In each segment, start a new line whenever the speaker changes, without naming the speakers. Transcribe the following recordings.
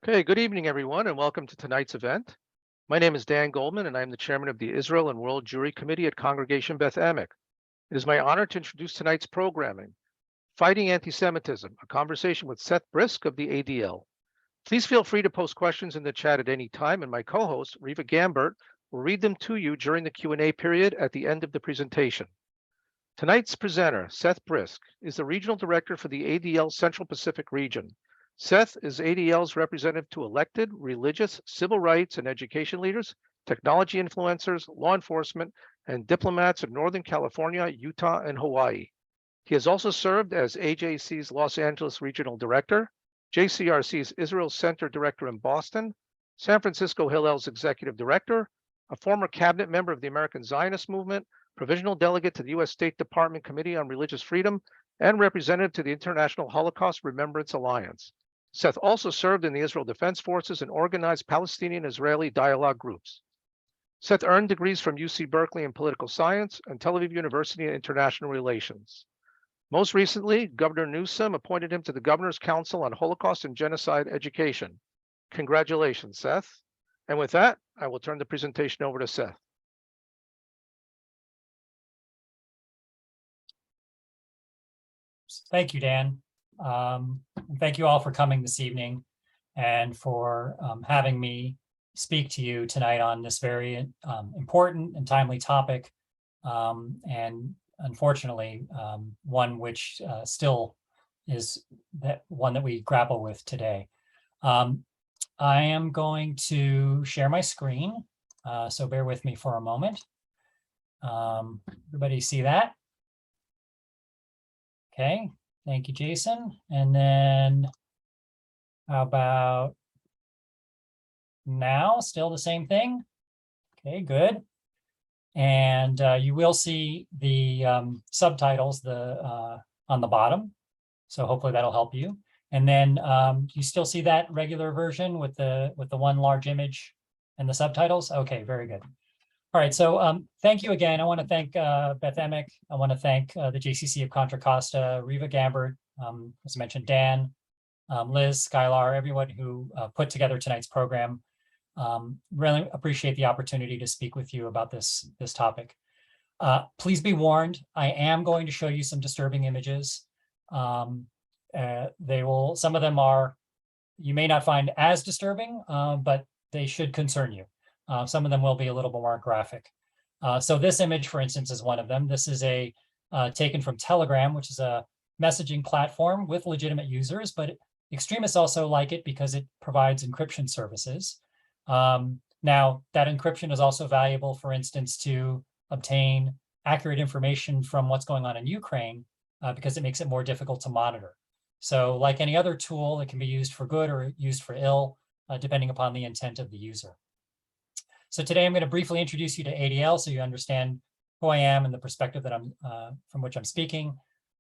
Okay, good evening, everyone, and welcome to tonight's event. My name is Dan Goldman, and I'm the chairman of the Israel and World Jewry Committee at Congregation Beth Emek. It is my honor to introduce tonight's programming, Fighting Antisemitism, a conversation with Seth Brysk of the ADL. Please feel free to post questions in the chat at any time, and my co-host, Riva Gambert, will read them to you during the Q&A period at the end of the presentation. Tonight's presenter, Seth Brysk, is the regional director for the ADL Central Pacific region. Seth is ADL's representative to elected, religious, civil rights, and education leaders, technology influencers, law enforcement, and diplomats in Northern California, Utah, and Hawaii. He has also served as AJC's Los Angeles Regional Director, JCRC's Israel Center Director in Boston, San Francisco Hillel's Executive Director, a former cabinet member of the American Zionist Movement, provisional delegate to the U.S. State Department Committee on Religious Freedom, and representative to the International Holocaust Remembrance Alliance. Seth also served in the Israel Defense Forces and organized Palestinian-Israeli dialogue groups. Seth earned degrees from UC Berkeley in political science and Tel Aviv University in international relations. Most recently, Governor Newsom appointed him to the Governor's Council on Holocaust and Genocide Education. Congratulations, Seth. And with that, I will turn the presentation over to Seth.
Thank you, Dan. Thank you all for coming this evening and for having me speak to you tonight on this very important and timely topic, and unfortunately, one which still is one that we grapple with today. I am going to share my screen, so bear with me for a moment. Everybody see that? Okay. Thank you, Jason. And then how about now? Still the same thing? Okay, good. And you will see the subtitles on the bottom. So hopefully that'll help you. And then you still see that regular version with the one large image and the subtitles? Okay, very good. All right, so thank you again. I want to thank Beth Emek. I want to thank the JCC of Contra Costa, Riva Gambert, as I mentioned, Dan, Liz, Skylar, everyone who put together tonight's program. Really appreciate the opportunity to speak with you about this topic. Please be warned, I am going to show you some disturbing images. Some of them you may not find as disturbing, but they should concern you. Some of them will be a little bit more graphic. So this image, for instance, is one of them. This is taken from Telegram, which is a messaging platform with legitimate users, but extremists also like it because it provides encryption services. Now, that encryption is also valuable, for instance, to obtain accurate information from what's going on in Ukraine, because it makes it more difficult to monitor. So like any other tool, it can be used for good or used for ill, depending upon the intent of the user. So today I'm going to briefly introduce you to ADL so you understand who I am and the perspective that from which I'm speaking.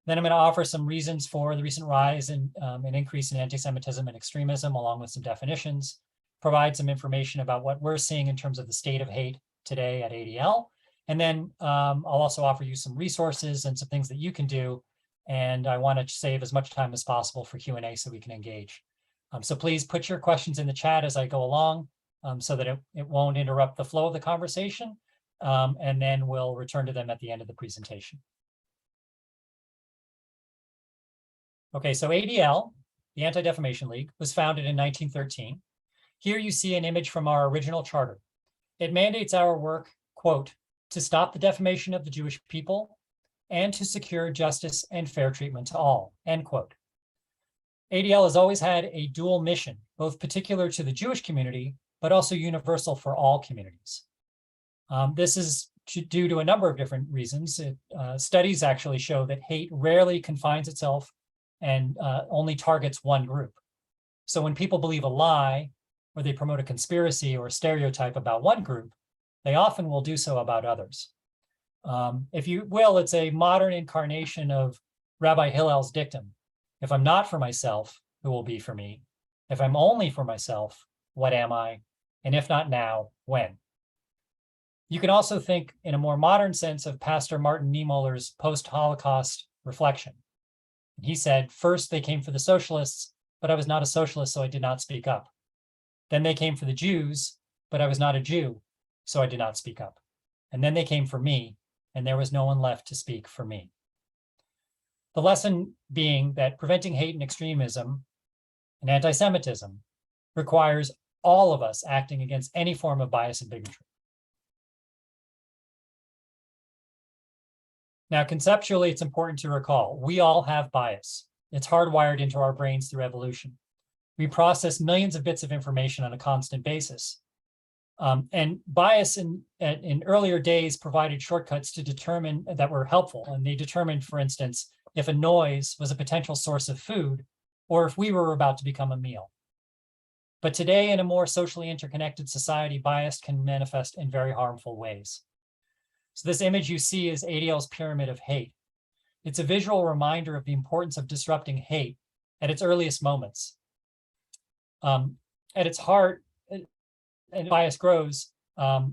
Then I'm going to offer some reasons for the recent rise and an increase in anti-Semitism and extremism, along with some definitions, provide some information about what we're seeing in terms of the state of hate today at ADL. And then I'll also offer you some resources and some things that you can do. And I want to save as much time as possible for Q&A so we can engage. So please put your questions in the chat as I go along, so that it won't interrupt the flow of the conversation, and then we'll return to them at the end of the presentation. Okay, so ADL, the Anti-Defamation League, was founded in 1913. Here you see an image from our original charter. It mandates our work, quote, to stop the defamation of the Jewish people and to secure justice and fair treatment to all, end quote. ADL has always had a dual mission, both particular to the Jewish community, but also universal for all communities. This is due to a number of different reasons. Studies actually show that hate rarely confines itself and only targets one group. So when people believe a lie, or they promote a conspiracy or a stereotype about one group, they often will do so about others. If you will, it's a modern incarnation of Rabbi Hillel's dictum. If I'm not for myself, who will be for me? If I'm only for myself, what am I? And if not now, when? You can also think in a more modern sense of Pastor Martin Niemöller's post-Holocaust reflection. He said, first they came for the socialists, but I was not a socialist, so I did not speak up. Then they came for the Jews, but I was not a Jew, so I did not speak up. And then they came for me, and there was no one left to speak for me. The lesson being that preventing hate and extremism and anti-Semitism requires all of us acting against any form of bias and bigotry. Now, conceptually, it's important to recall, we all have bias. It's hardwired into our brains through evolution. We process millions of bits of information on a constant basis. And bias in earlier days provided shortcuts to determine that were helpful. And they determined, for instance, if a noise was a potential source of food or if we were about to become a meal. But today, in a more socially interconnected society, bias can manifest in very harmful ways. So this image you see is ADL's pyramid of hate. It's a visual reminder of the importance of disrupting hate at its earliest moments. At its heart, and bias grows,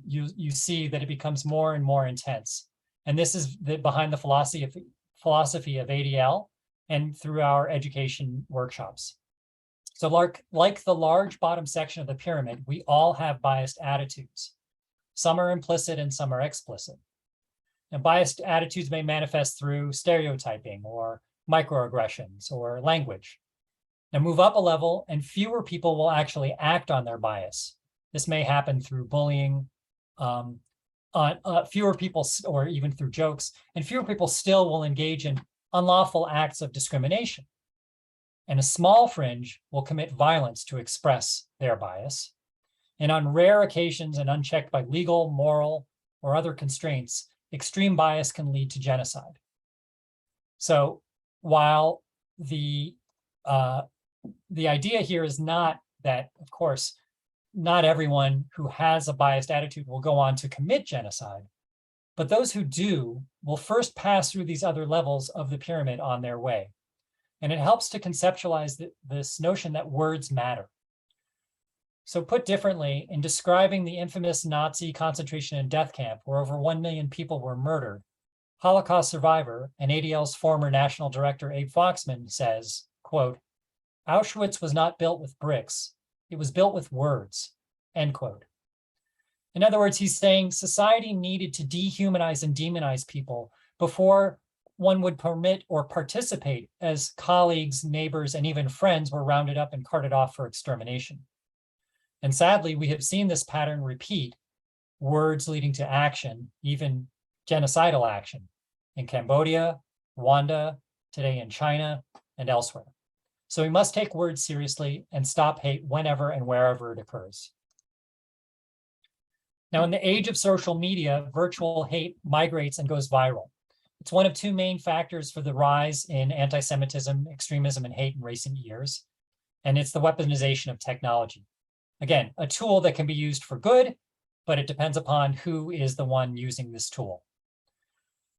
you see that it becomes more and more intense. And this is behind the philosophy of ADL and through our education workshops. So like the large bottom section of the pyramid, we all have biased attitudes. Some are implicit and some are explicit. And biased attitudes may manifest through stereotyping or microaggressions or language. Now move up a level and fewer people will actually act on their bias. This may happen through bullying, fewer people, or even through jokes, and fewer people still will engage in unlawful acts of discrimination. And a small fringe will commit violence to express their bias. And on rare occasions and unchecked by legal, moral, or other constraints, extreme bias can lead to genocide. So while the idea here is not that, of course, not everyone who has a biased attitude will go on to commit genocide, but those who do will first pass through these other levels of the pyramid on their way. And it helps to conceptualize this notion that words matter. So put differently, in describing the infamous Nazi concentration and death camp where over 1 million people were murdered, Holocaust survivor and ADL's former national director, Abe Foxman, says, quote, "Auschwitz was not built with bricks. It was built with words," end quote. In other words, he's saying society needed to dehumanize and demonize people before one would permit or participate as colleagues, neighbors, and even friends were rounded up and carted off for extermination. And sadly, we have seen this pattern repeat, words leading to action, even genocidal action, in Cambodia, Rwanda, today in China, and elsewhere. So we must take words seriously and stop hate whenever and wherever it occurs. Now, in the age of social media, virtual hate migrates and goes viral. It's one of two main factors for the rise in anti-Semitism, extremism, and hate in recent years, and it's the weaponization of technology. Again, a tool that can be used for good, but it depends upon who is the one using this tool.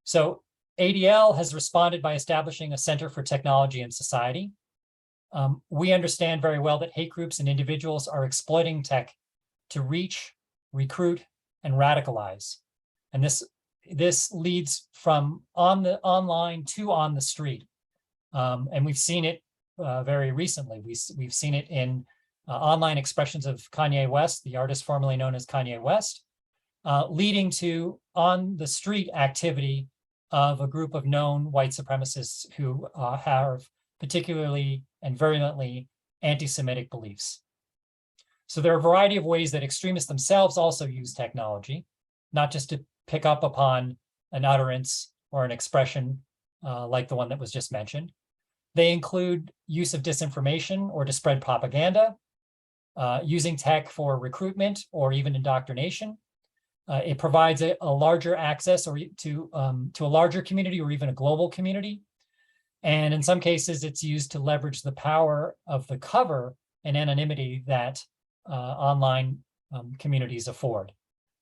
So ADL has responded by establishing a Center for Technology and Society. We understand very well that hate groups and individuals are exploiting tech to reach, recruit, and radicalize. And this leads from online to on the street. And we've seen it very recently. We've seen it in online expressions of Kanye West, the artist formerly known as Kanye West, leading to on the street activity of a group of known white supremacists who have particularly and virulently anti-Semitic beliefs. So there are a variety of ways that extremists themselves also use technology, not just to pick up upon an utterance or an expression like the one that was just mentioned. They include use of disinformation or to spread propaganda, using tech for recruitment or even indoctrination. It provides a larger access or to a larger community or even a global community. And in some cases, it's used to leverage the power of the cover and anonymity that online communities afford.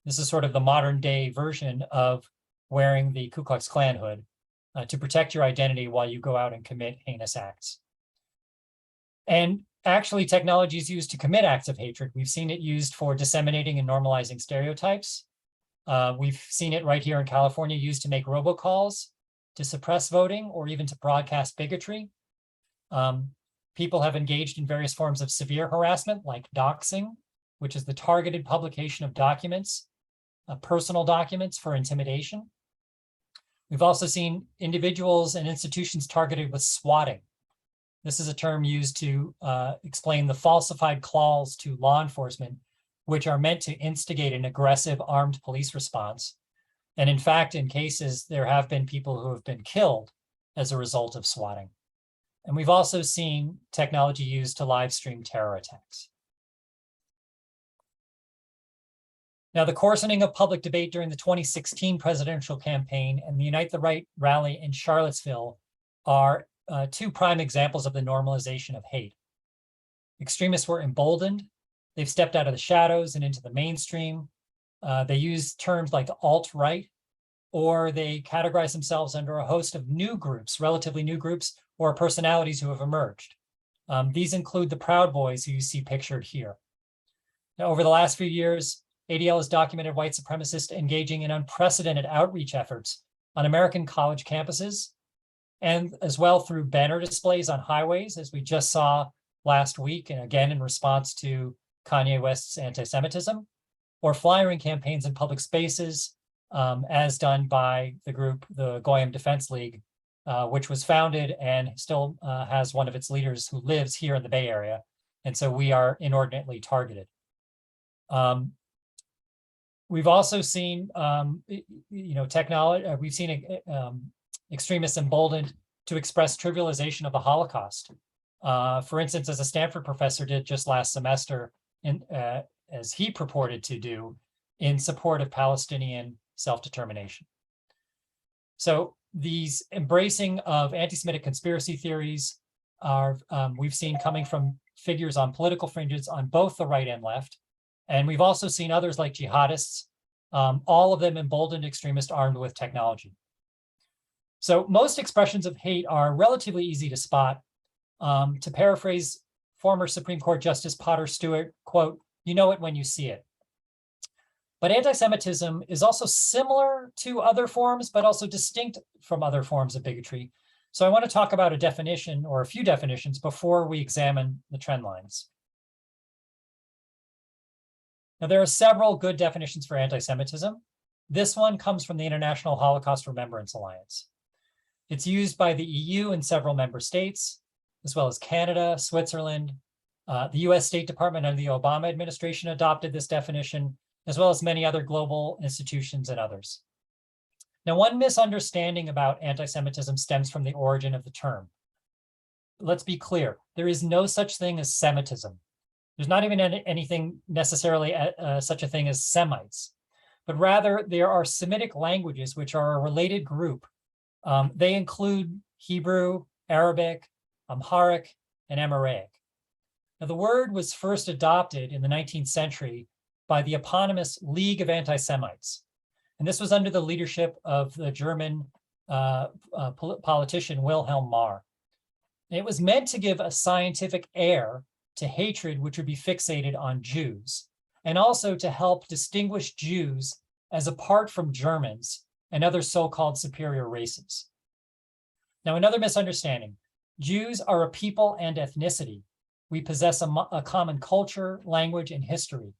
This is sort of the modern day version of wearing the Ku Klux Klan hood to protect your identity while you go out and commit heinous acts. And actually, technology is used to commit acts of hatred. We've seen it used for disseminating and normalizing stereotypes. We've seen it right here in California used to make robocalls, to suppress voting, or even to broadcast bigotry. People have engaged in various forms of severe harassment like doxing which is the targeted publication of documents, personal documents for intimidation. We've also seen individuals and institutions targeted with swatting. This is a term used to explain the falsified calls to law enforcement, which are meant to instigate an aggressive armed police response. And in fact, in cases, there have been people who have been killed as a result of swatting. And we've also seen technology used to live stream terror attacks. Now, the coarsening of public debate during the 2016 presidential campaign and the Unite the Right rally in Charlottesville are two prime examples of the normalization of hate. Extremists were emboldened. They've stepped out of the shadows and into the mainstream. They use terms like alt-right, or they categorize themselves under a host of new groups, relatively new groups, or personalities who have emerged. These include the Proud Boys, who you see pictured here. Now, over the last few years, ADL has documented white supremacists engaging in unprecedented outreach efforts on American college campuses, and as well through banner displays on highways, as we just saw last week, and again in response to Kanye West's anti-Semitism, or flyering campaigns in public spaces, as done by the group, the Goyim Defense League, which was founded and still has one of its leaders who lives here in the Bay Area. And so we are inordinately targeted. We've also seen, technology. We've seen extremists emboldened to express trivialization of the Holocaust. For instance, as a Stanford professor did just last semester, as he purported to do in support of Palestinian self-determination. So these embracing of anti-Semitic conspiracy theories are we've seen coming from figures on political fringes on both the right and left. And we've also seen others like jihadists, all of them emboldened extremists armed with technology. So most expressions of hate are relatively easy to spot. To paraphrase former Supreme Court Justice Potter Stewart, quote, "You know it when you see it." But anti-Semitism is also similar to other forms, but also distinct from other forms of bigotry. So I want to talk about a definition or a few definitions before we examine the trend lines. Now, there are several good definitions for anti-Semitism. This one comes from the International Holocaust Remembrance Alliance. It's used by the EU and several member states, as well as Canada, Switzerland. The US State Department under the Obama administration adopted this definition, as well as many other global institutions and others. Now, one misunderstanding about anti-Semitism stems from the origin of the term. Let's be clear, there is no such thing as Semitism. There's not even anything necessarily such a thing as Semites, but rather there are Semitic languages which are a related group. They include Hebrew, Arabic, Amharic, and Aramaic. Now, the word was first adopted in the 19th century by the eponymous League of Anti-Semites. And this was under the leadership of the German politician Wilhelm Marr. And it was meant to give a scientific air to hatred which would be fixated on Jews, and also to help distinguish Jews as apart from Germans and other so-called superior races. Now, another misunderstanding: Jews are a people and ethnicity. We possess a common culture, language, and history.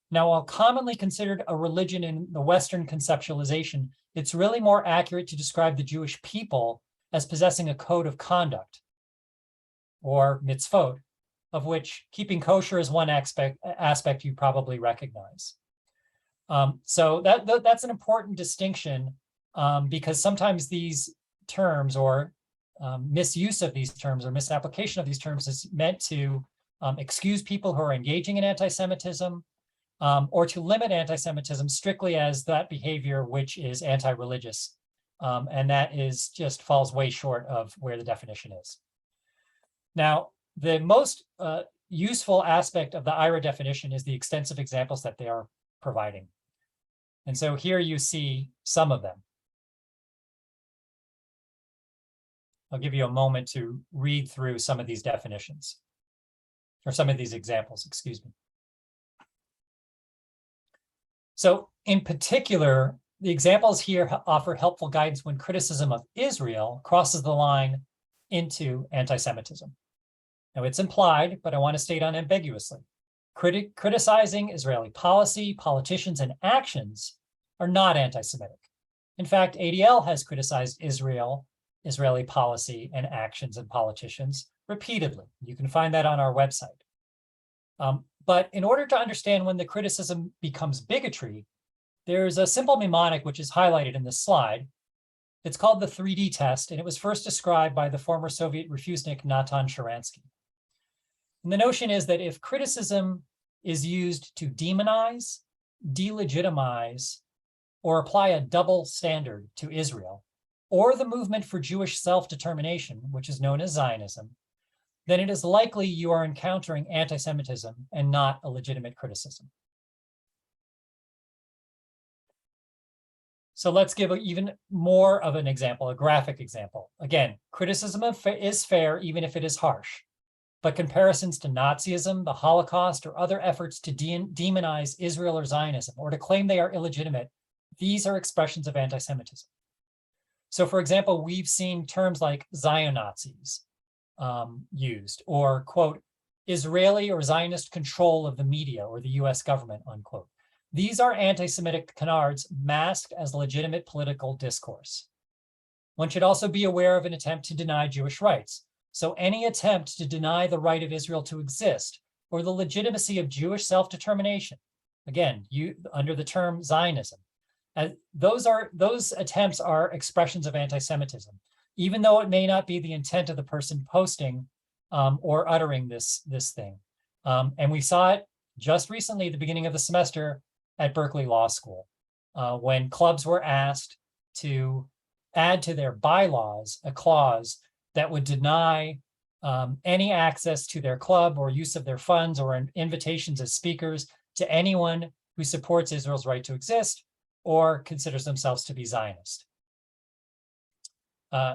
Now, while commonly considered a religion in the Western conceptualization, it's really more accurate to describe the Jewish people as possessing a code of conduct, or mitzvot, of which keeping kosher is one aspect you probably recognize. So that's an important distinction, because sometimes these terms or misuse of these terms or misapplication of these terms is meant to excuse people who are engaging in anti-Semitism, or to limit anti-Semitism strictly as that behavior which is anti-religious. And that is just falls way short of where the definition is. Now, the most useful aspect of the IRA definition is the extensive examples that they are providing. And so here you see some of them. I'll give you a moment to read through some of these definitions, or some of these examples, excuse me. So in particular, the examples here offer helpful guidance when criticism of Israel crosses the line into anti-Semitism. Now, it's implied, but I want to state unambiguously. criticizing Israeli policy, politicians, and actions are not anti-Semitic. In fact, ADL has criticized Israeli policy and actions and politicians repeatedly. You can find that on our website. But in order to understand when the criticism becomes bigotry, there's a simple mnemonic which is highlighted in this slide. It's called the 3D test, and it was first described by the former Soviet refusenik Natan Sharansky. And the notion is that if criticism is used to demonize, delegitimize, or apply a double standard to Israel, or the movement for Jewish self-determination, which is known as Zionism, then it is likely you are encountering anti-Semitism and not a legitimate criticism. So let's give even more of an example, a graphic example. Again, criticism is fair even if it is harsh, but comparisons to Nazism, the Holocaust, or other efforts to demonize Israel or Zionism, or to claim they are illegitimate, these are expressions of anti-Semitism. So for example, we've seen terms like Zion-Nazis used, or quote, Israeli or Zionist control of the media or the US government, unquote. These are anti-Semitic canards masked as legitimate political discourse. One should also be aware of an attempt to deny Jewish rights. So any attempt to deny the right of Israel to exist or the legitimacy of Jewish self-determination, again, under the term Zionism, those attempts are expressions of anti-Semitism, even though it may not be the intent of the person posting or uttering this thing. And we saw it just recently at the beginning of the semester at Berkeley Law School, when clubs were asked to add to their bylaws a clause that would deny any access to their club or use of their funds or invitations as speakers to anyone who supports Israel's right to exist or considers themselves to be Zionist.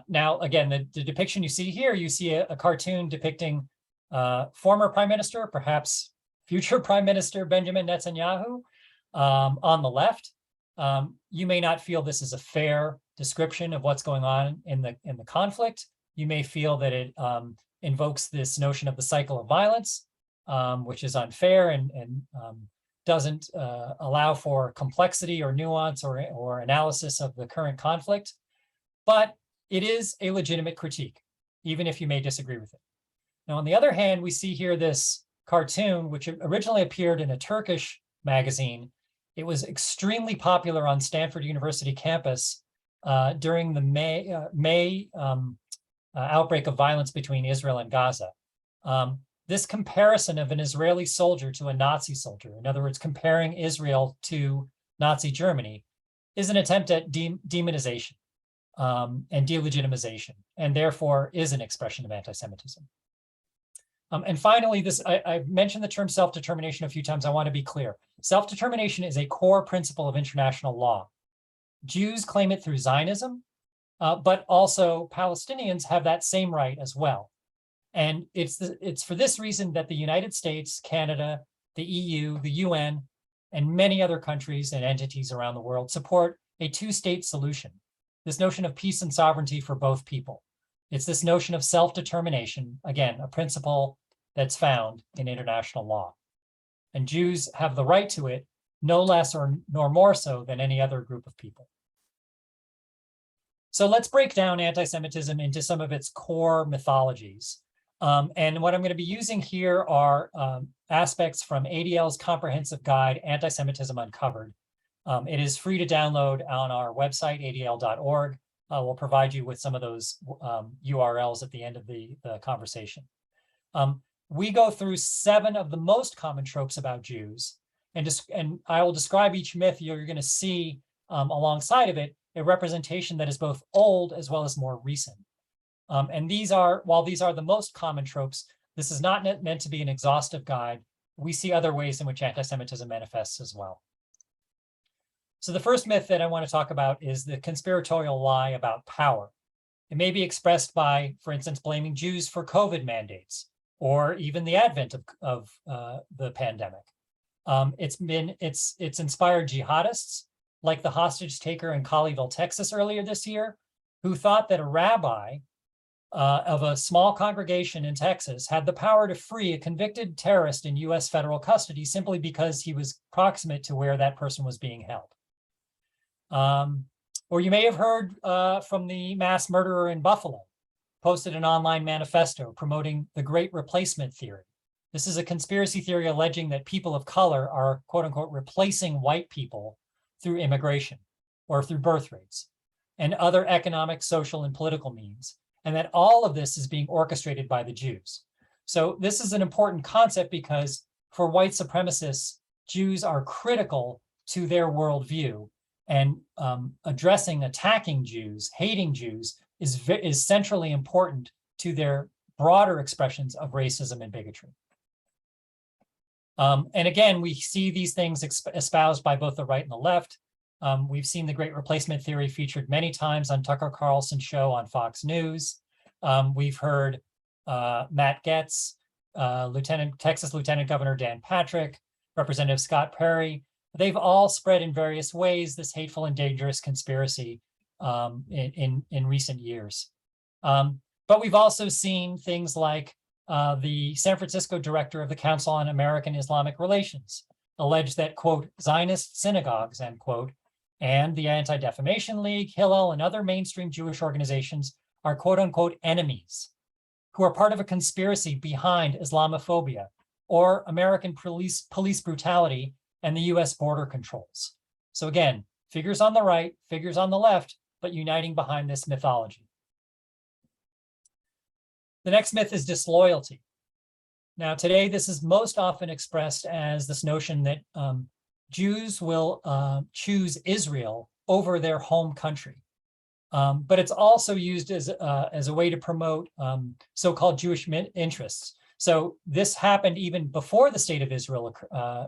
Now, again, the depiction you see here, you see a cartoon depicting former Prime Minister, perhaps future Prime Minister Benjamin Netanyahu on the left. You may not feel this is a fair description of what's going on in the conflict. You may feel that it invokes this notion of the cycle of violence, which is unfair and doesn't allow for complexity or nuance or analysis of the current conflict. But it is a legitimate critique, even if you may disagree with it. Now, on the other hand, we see here this cartoon, which originally appeared in a Turkish magazine. It was extremely popular on Stanford University campus during the May outbreak of violence between Israel and Gaza. This comparison of an Israeli soldier to a Nazi soldier, in other words, comparing Israel to Nazi Germany, is an attempt at demonization and delegitimization, and therefore is an expression of anti-Semitism. And finally, I've mentioned the term self-determination a few times. I want to be clear. Self-determination is a core principle of international law. Jews claim it through Zionism, but also Palestinians have that same right as well. And it's for this reason that the United States, Canada, the EU, the UN, and many other countries and entities around the world support a two-state solution. This notion of peace and sovereignty for both people. It's this notion of self-determination, again, a principle that's found in international law. And Jews have the right to it, no less nor more so than any other group of people. So let's break down anti-Semitism into some of its core mythologies. And what I'm going to be using here are aspects from ADL's comprehensive guide, Anti-Semitism Uncovered. It is free to download on our website, adl.org. We'll provide you with some of those URLs at the end of the conversation. We go through 7 of the most common tropes about Jews, and I will describe each myth. You're going to see alongside of it a representation that is both old as well as more recent. And while these are the most common tropes, this is not meant to be an exhaustive guide. We see other ways in which anti-Semitism manifests as well. So the first myth that I want to talk about is the conspiratorial lie about power. It may be expressed by, for instance, blaming Jews for COVID mandates, or even the advent of the pandemic. It's inspired jihadists, like the hostage taker in Colleyville, Texas earlier this year, who thought that a rabbi of a small congregation in Texas had the power to free a convicted terrorist in U.S. federal custody simply because he was proximate to where that person was being held. Or you may have heard from the mass murderer in Buffalo, posted an online manifesto promoting the Great Replacement Theory. This is a conspiracy theory alleging that people of color are, quote unquote, replacing white people through immigration or through birth rates and other economic, social, and political means, and that all of this is being orchestrated by the Jews. So this is an important concept because for white supremacists, Jews are critical to their worldview, and attacking Jews, hating Jews is centrally important to their broader expressions of racism and bigotry. And again, we see these things espoused by both the right and the left. We've seen the Great Replacement Theory featured many times on Tucker Carlson's show on Fox News. We've heard Matt Gaetz, Texas Lieutenant Governor Dan Patrick, Representative Scott Perry. They've all spread in various ways this hateful and dangerous conspiracy in recent years. But we've also seen things like the San Francisco director of the Council on American Islamic Relations alleged that, quote, Zionist synagogues, end quote, and the Anti-Defamation League, Hillel, and other mainstream Jewish organizations are, quote unquote, enemies who are part of a conspiracy behind Islamophobia or American police brutality and the US border controls. So again, figures on the right, figures on the left, but uniting behind this mythology. The next myth is disloyalty. Now, today, this is most often expressed as this notion that Jews will choose Israel over their home country. But it's also used as a way to promote so-called Jewish interests. So this happened even before the state of Israel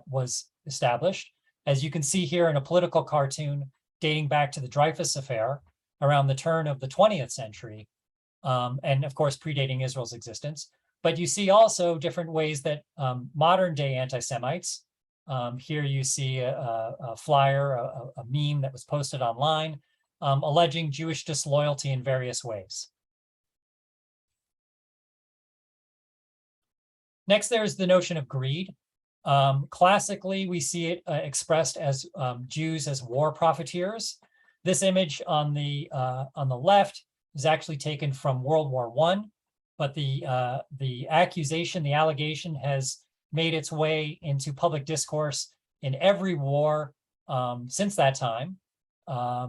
was established, as you can see here in a political cartoon dating back to the Dreyfus Affair around the turn of the 20th century. And of course, predating Israel's existence. But you see also different ways that modern day anti-Semites, here you see a flyer, a meme that was posted online, alleging Jewish disloyalty in various ways. Next, there's the notion of greed. Classically, we see it expressed as Jews as war profiteers. This image on the left is actually taken from World War I, but the allegation has made its way into public discourse in every war since that time,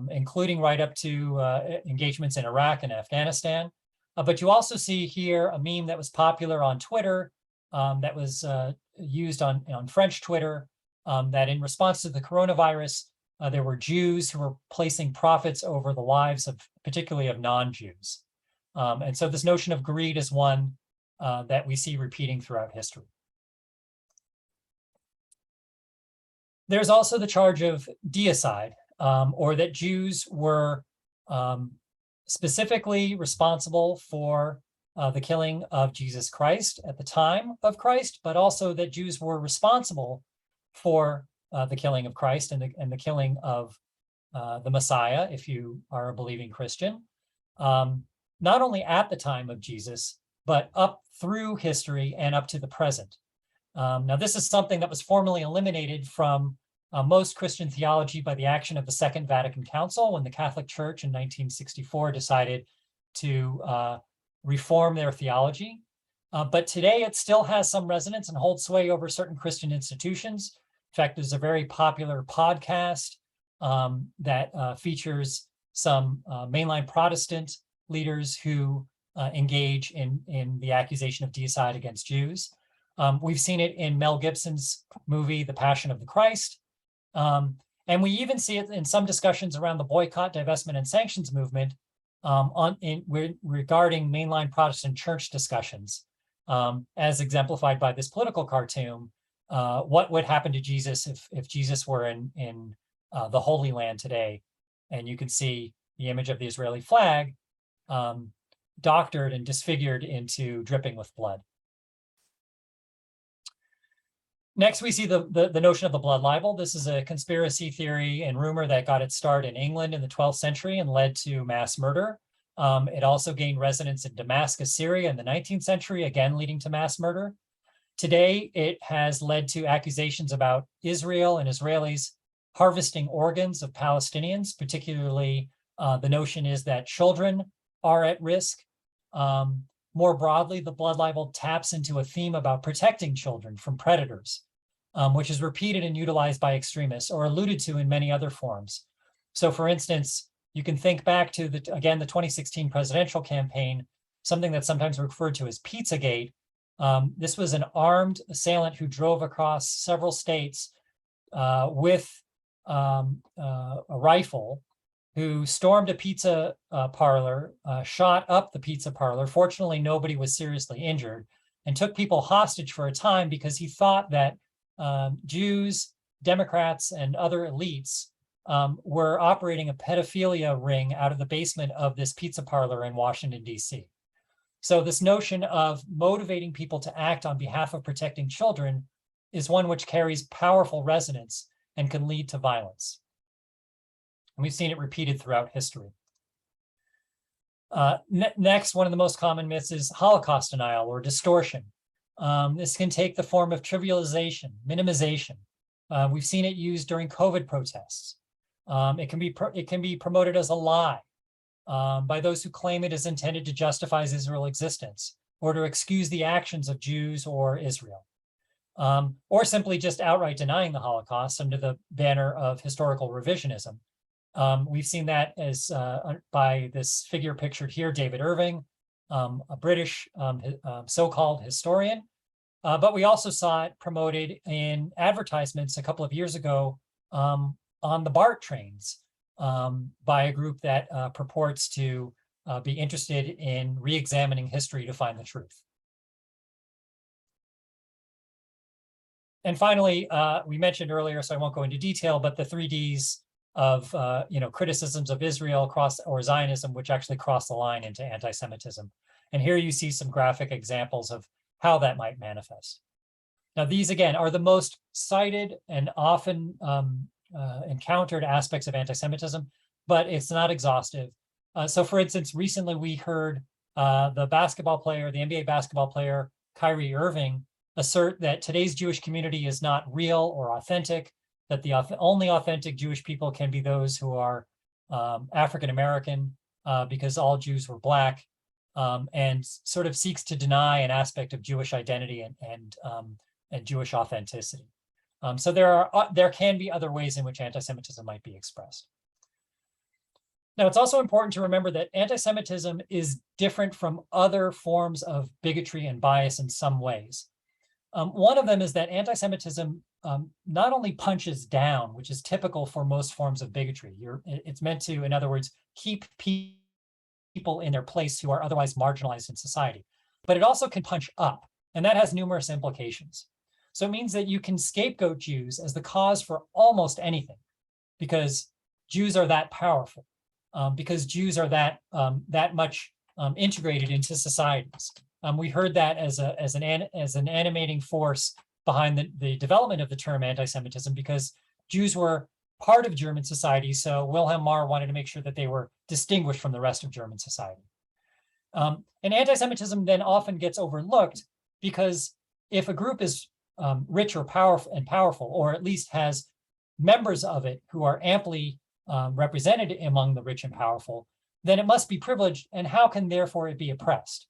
including right up to engagements in Iraq and Afghanistan. But you also see here a meme that was popular on Twitter that was used on French Twitter, that in response to the coronavirus, there were Jews who were placing profits over the lives of, particularly of non-Jews. And so this notion of greed is one that we see repeating throughout history. There's also the charge of deicide, or that Jews were specifically responsible for the killing of Jesus Christ at the time of Christ, but also that Jews were responsible for the killing of Christ and the killing of the Messiah, if you are a believing Christian, not only at the time of Jesus, but up through history and up to the present. Now, this is something that was formally eliminated from most Christian theology by the action of the Second Vatican Council when the Catholic Church in 1964 decided to reform their theology. But today it still has some resonance and holds sway over certain Christian institutions. In fact, there's a very popular podcast that features some mainline Protestant leaders who engage in the accusation of deicide against Jews. We've seen it in Mel Gibson's movie, The Passion of the Christ. And we even see it in some discussions around the boycott, divestment, and sanctions movement regarding mainline Protestant church discussions, as exemplified by this political cartoon. What would happen to Jesus if Jesus were in the Holy Land today? And you can see the image of the Israeli flag doctored and disfigured into dripping with blood. Next, we see the notion of the blood libel. This is a conspiracy theory and rumor that got its start in England in the 12th century and led to mass murder. It also gained resonance in Damascus, Syria in the 19th century, again leading to mass murder. Today, it has led to accusations about Israel and Israelis harvesting organs of Palestinians, particularly the notion is that children are at risk. More broadly, the blood libel taps into a theme about protecting children from predators, which is repeated and utilized by extremists or alluded to in many other forms. So for instance, you can think back to, the 2016 presidential campaign, something that's sometimes referred to as Pizzagate. This was an armed assailant who drove across several states with a rifle, who stormed a pizza parlor, shot up the pizza parlor. Fortunately, nobody was seriously injured, and took people hostage for a time because he thought that Jews, Democrats, and other elites were operating a pedophilia ring out of the basement of this pizza parlor in Washington, D.C. So this notion of motivating people to act on behalf of protecting children is one which carries powerful resonance and can lead to violence. And we've seen it repeated throughout history. Next, one of the most common myths is Holocaust denial or distortion. This can take the form of trivialization, minimization. We've seen it used during COVID protests. It can be promoted as a lie by those who claim it is intended to justify Israel's existence or to excuse the actions of Jews or Israel, or simply just outright denying the Holocaust under the banner of historical revisionism. We've seen that as by this figure pictured here, David Irving, a British so-called historian. But we also saw it promoted in advertisements a couple of years ago on the BART trains by a group that purports to be interested in re-examining history to find the truth. And finally, we mentioned earlier, so I won't go into detail, but the 3Ds of criticisms of Israel or Zionism, which actually cross the line into anti-Semitism. And here you see some graphic examples of how that might manifest. Now, these again are the most cited and often encountered aspects of anti-Semitism, but it's not exhaustive. So for instance, recently we heard the NBA basketball player, Kyrie Irving, assert that today's Jewish community is not real or authentic, that the only authentic Jewish people can be those who are African-American because all Jews were Black, and sort of seeks to deny an aspect of Jewish identity and Jewish authenticity. So there can be other ways in which anti-Semitism might be expressed. Now, it's also important to remember that anti-Semitism is different from other forms of bigotry and bias in some ways. One of them is that anti-Semitism not only punches down, which is typical for most forms of bigotry. It's meant to, in other words, keep people in their place who are otherwise marginalized in society, but it also can punch up, and that has numerous implications. So it means that you can scapegoat Jews as the cause for almost anything, because Jews are that powerful, because Jews are that much integrated into societies. We heard that as an animating force behind the development of the term anti-Semitism, because Jews were part of German society, so Wilhelm Marr wanted to make sure that they were distinguished from the rest of German society. And anti-Semitism then often gets overlooked because if a group is rich or powerful, or at least has members of it who are amply represented among the rich and powerful, then it must be privileged, and how can therefore it be oppressed?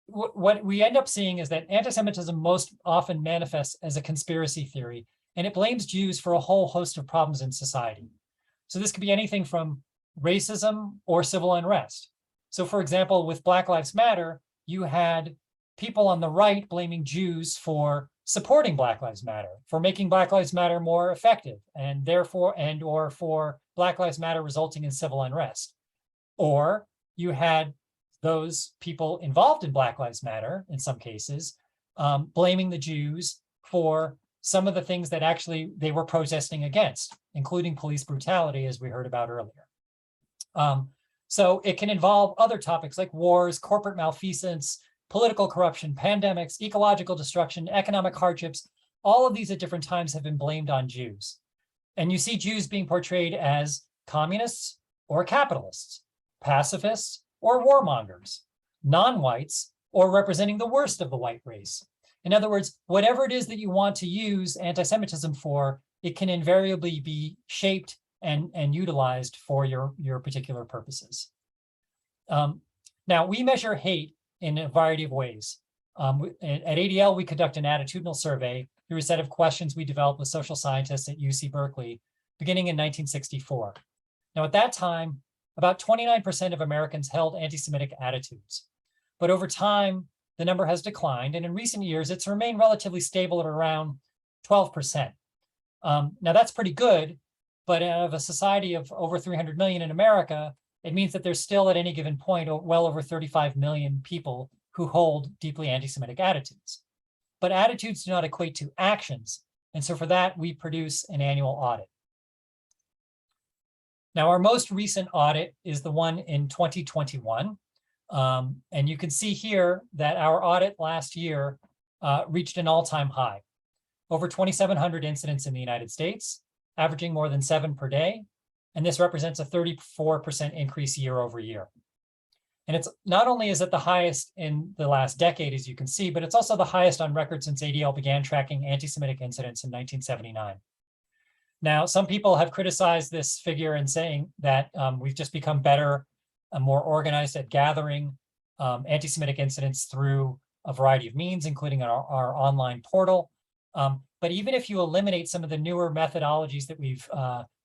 What we end up seeing is that anti-Semitism most often manifests as a conspiracy theory, and it blames Jews for a whole host of problems in society. So this could be anything from racism or civil unrest. So for example, with Black Lives Matter, you had people on the right blaming Jews for supporting Black Lives Matter, for making Black Lives Matter more effective, and therefore, or for Black Lives Matter resulting in civil unrest. Or you had those people involved in Black Lives Matter, in some cases, blaming the Jews for some of the things that actually they were protesting against, including police brutality, as we heard about earlier. So it can involve other topics like wars, corporate malfeasance, political corruption, pandemics, ecological destruction, economic hardships. All of these at different times have been blamed on Jews. And you see Jews being portrayed as communists or capitalists, pacifists or warmongers, non-whites or representing the worst of the white race. In other words, whatever it is that you want to use anti-Semitism for, it can invariably be shaped and utilized for your particular purposes. Now, we measure hate in a variety of ways. At ADL, we conduct an attitudinal survey through a set of questions we developed with social scientists at UC Berkeley, beginning in 1964. Now, at that time, about 29% of Americans held anti-Semitic attitudes. But over time, the number has declined, and in recent years, it's remained relatively stable at around 12%. Now, that's pretty good, but out of a society of over 300 million in America, it means that there's still at any given point well over 35 million people who hold deeply anti-Semitic attitudes. But attitudes do not equate to actions, and so for that, we produce an annual audit. Now, our most recent audit is the one in 2021. And you can see here that our audit last year reached an all-time high. Over 2,700 incidents in the United States, averaging more than 7 per day. And this represents a 34% increase year over year. And it's not only is it the highest in the last decade, as you can see, but it's also the highest on record since ADL began tracking anti-Semitic incidents in 1979. Now, some people have criticized this figure and saying that we've just become better and more organized at gathering anti-Semitic incidents through a variety of means, including our online portal. But even if you eliminate some of the newer methodologies that we've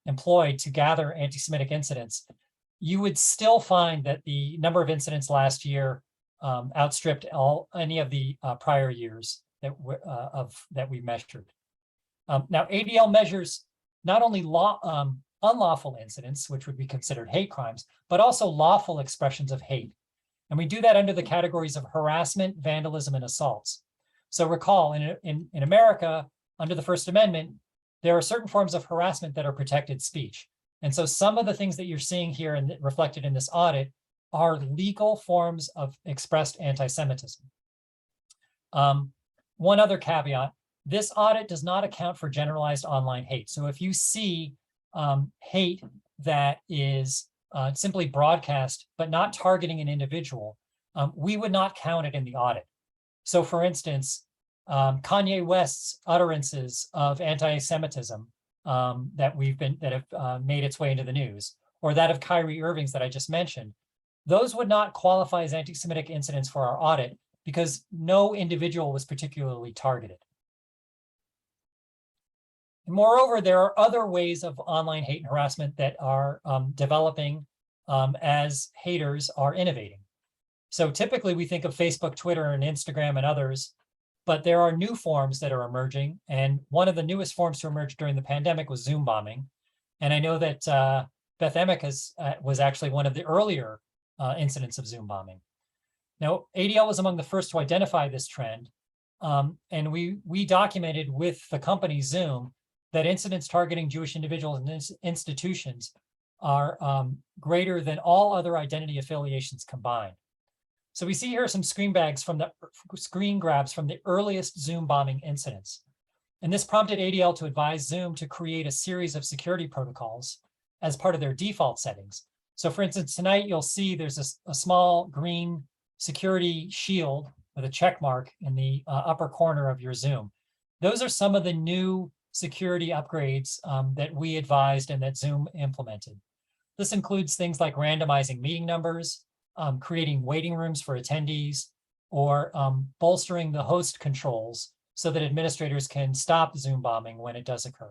employed to gather anti-Semitic incidents, you would still find that the number of incidents last year outstripped any of the prior years that we measured. Now, ADL measures not only unlawful incidents, which would be considered hate crimes, but also lawful expressions of hate. And we do that under the categories of harassment, vandalism, and assaults. So recall, in America, under the First Amendment, there are certain forms of harassment that are protected speech. And so some of the things that you're seeing here and reflected in this audit are legal forms of expressed anti-Semitism. One other caveat, this audit does not account for generalized online hate. So if you see hate that is simply broadcast, but not targeting an individual, we would not count it in the audit. So for instance, Kanye West's utterances of anti-Semitism that have made its way into the news, or that of Kyrie Irving's that I just mentioned, those would not qualify as anti-Semitic incidents for our audit because no individual was particularly targeted. And moreover, there are other ways of online hate and harassment that are developing as haters are innovating. So typically we think of Facebook, Twitter, and Instagram and others, but there are new forms that are emerging. And one of the newest forms to emerge during the pandemic was Zoom bombing. And I know that Beth Emick was actually one of the earlier incidents of Zoom bombing. Now, ADL was among the first to identify this trend. And we documented with the company Zoom that incidents targeting Jewish individuals and institutions are greater than all other identity affiliations combined. So we see here some screen grabs from the earliest Zoom bombing incidents. And this prompted ADL to advise Zoom to create a series of security protocols as part of their default settings. So for instance, tonight you'll see there's a small green security shield with a check mark in the upper corner of your Zoom. Those are some of the new security upgrades that we advised and that Zoom implemented. This includes things like randomizing meeting numbers, creating waiting rooms for attendees, or bolstering the host controls so that administrators can stop Zoom bombing when it does occur.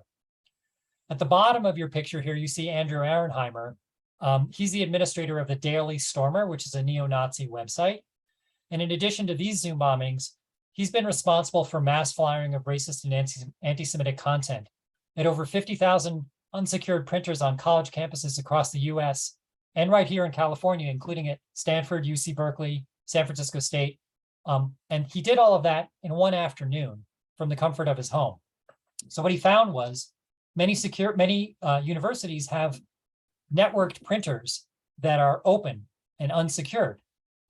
At the bottom of your picture here, you see Andrew Ehrenheimer. He's the administrator of the Daily Stormer, which is a neo-Nazi website. And in addition to these Zoom bombings, he's been responsible for mass flyering of racist and anti-Semitic content at over 50,000 unsecured printers on college campuses across the US and right here in California, including at Stanford, UC Berkeley, San Francisco State. And he did all of that in one afternoon from the comfort of his home. So what he found was many universities have networked printers that are open and unsecured,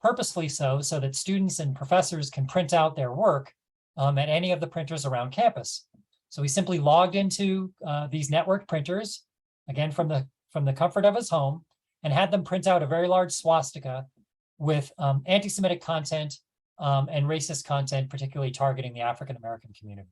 purposefully so that students and professors can print out their work at any of the printers around campus. So he simply logged into these network printers, again from the comfort of his home, and had them print out a very large swastika with anti-Semitic content and racist content, particularly targeting the African-American community.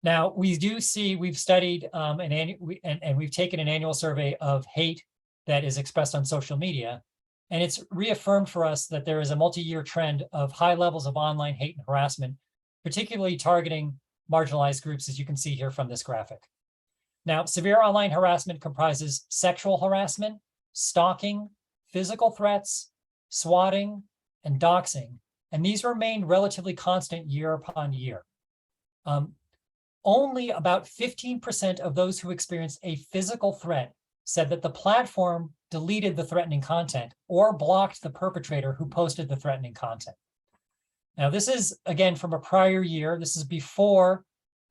Now, we do see, we've studied and we've taken an annual survey of hate that is expressed on social media, and it's reaffirmed for us that there is a multi-year trend of high levels of online hate and harassment, particularly targeting marginalized groups, as you can see here from this graphic. Now, severe online harassment comprises sexual harassment, stalking, physical threats, swatting, and doxing, and these remain relatively constant year upon year. Only about 15% of those who experienced a physical threat said that the platform deleted the threatening content or blocked the perpetrator who posted the threatening content. Now, this is, again, from a prior year. This is before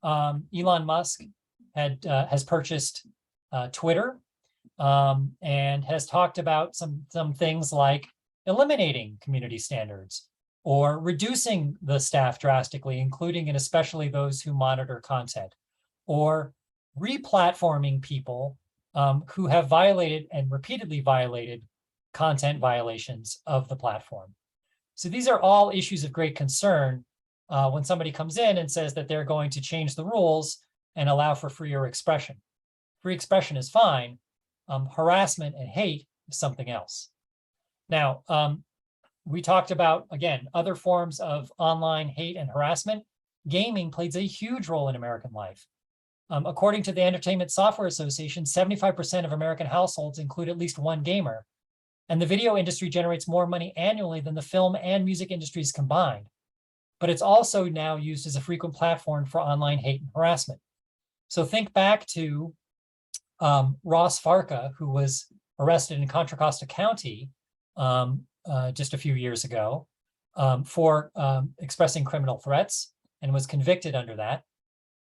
Elon Musk has purchased Twitter and has talked about some things like eliminating community standards or reducing the staff drastically, including and especially those who monitor content, or replatforming people who have violated and repeatedly violated content violations of the platform. So these are all issues of great concern when somebody comes in and says that they're going to change the rules and allow for freer expression. Free expression is fine. Harassment and hate is something else. Now, we talked about, again, other forms of online hate and harassment. Gaming plays a huge role in American life. According to the Entertainment Software Association, 75% of American households include at least one gamer. And the video industry generates more money annually than the film and music industries combined. But it's also now used as a frequent platform for online hate and harassment. So think back to Ross Farka, who was arrested in Contra Costa County just a few years ago for expressing criminal threats and was convicted under that.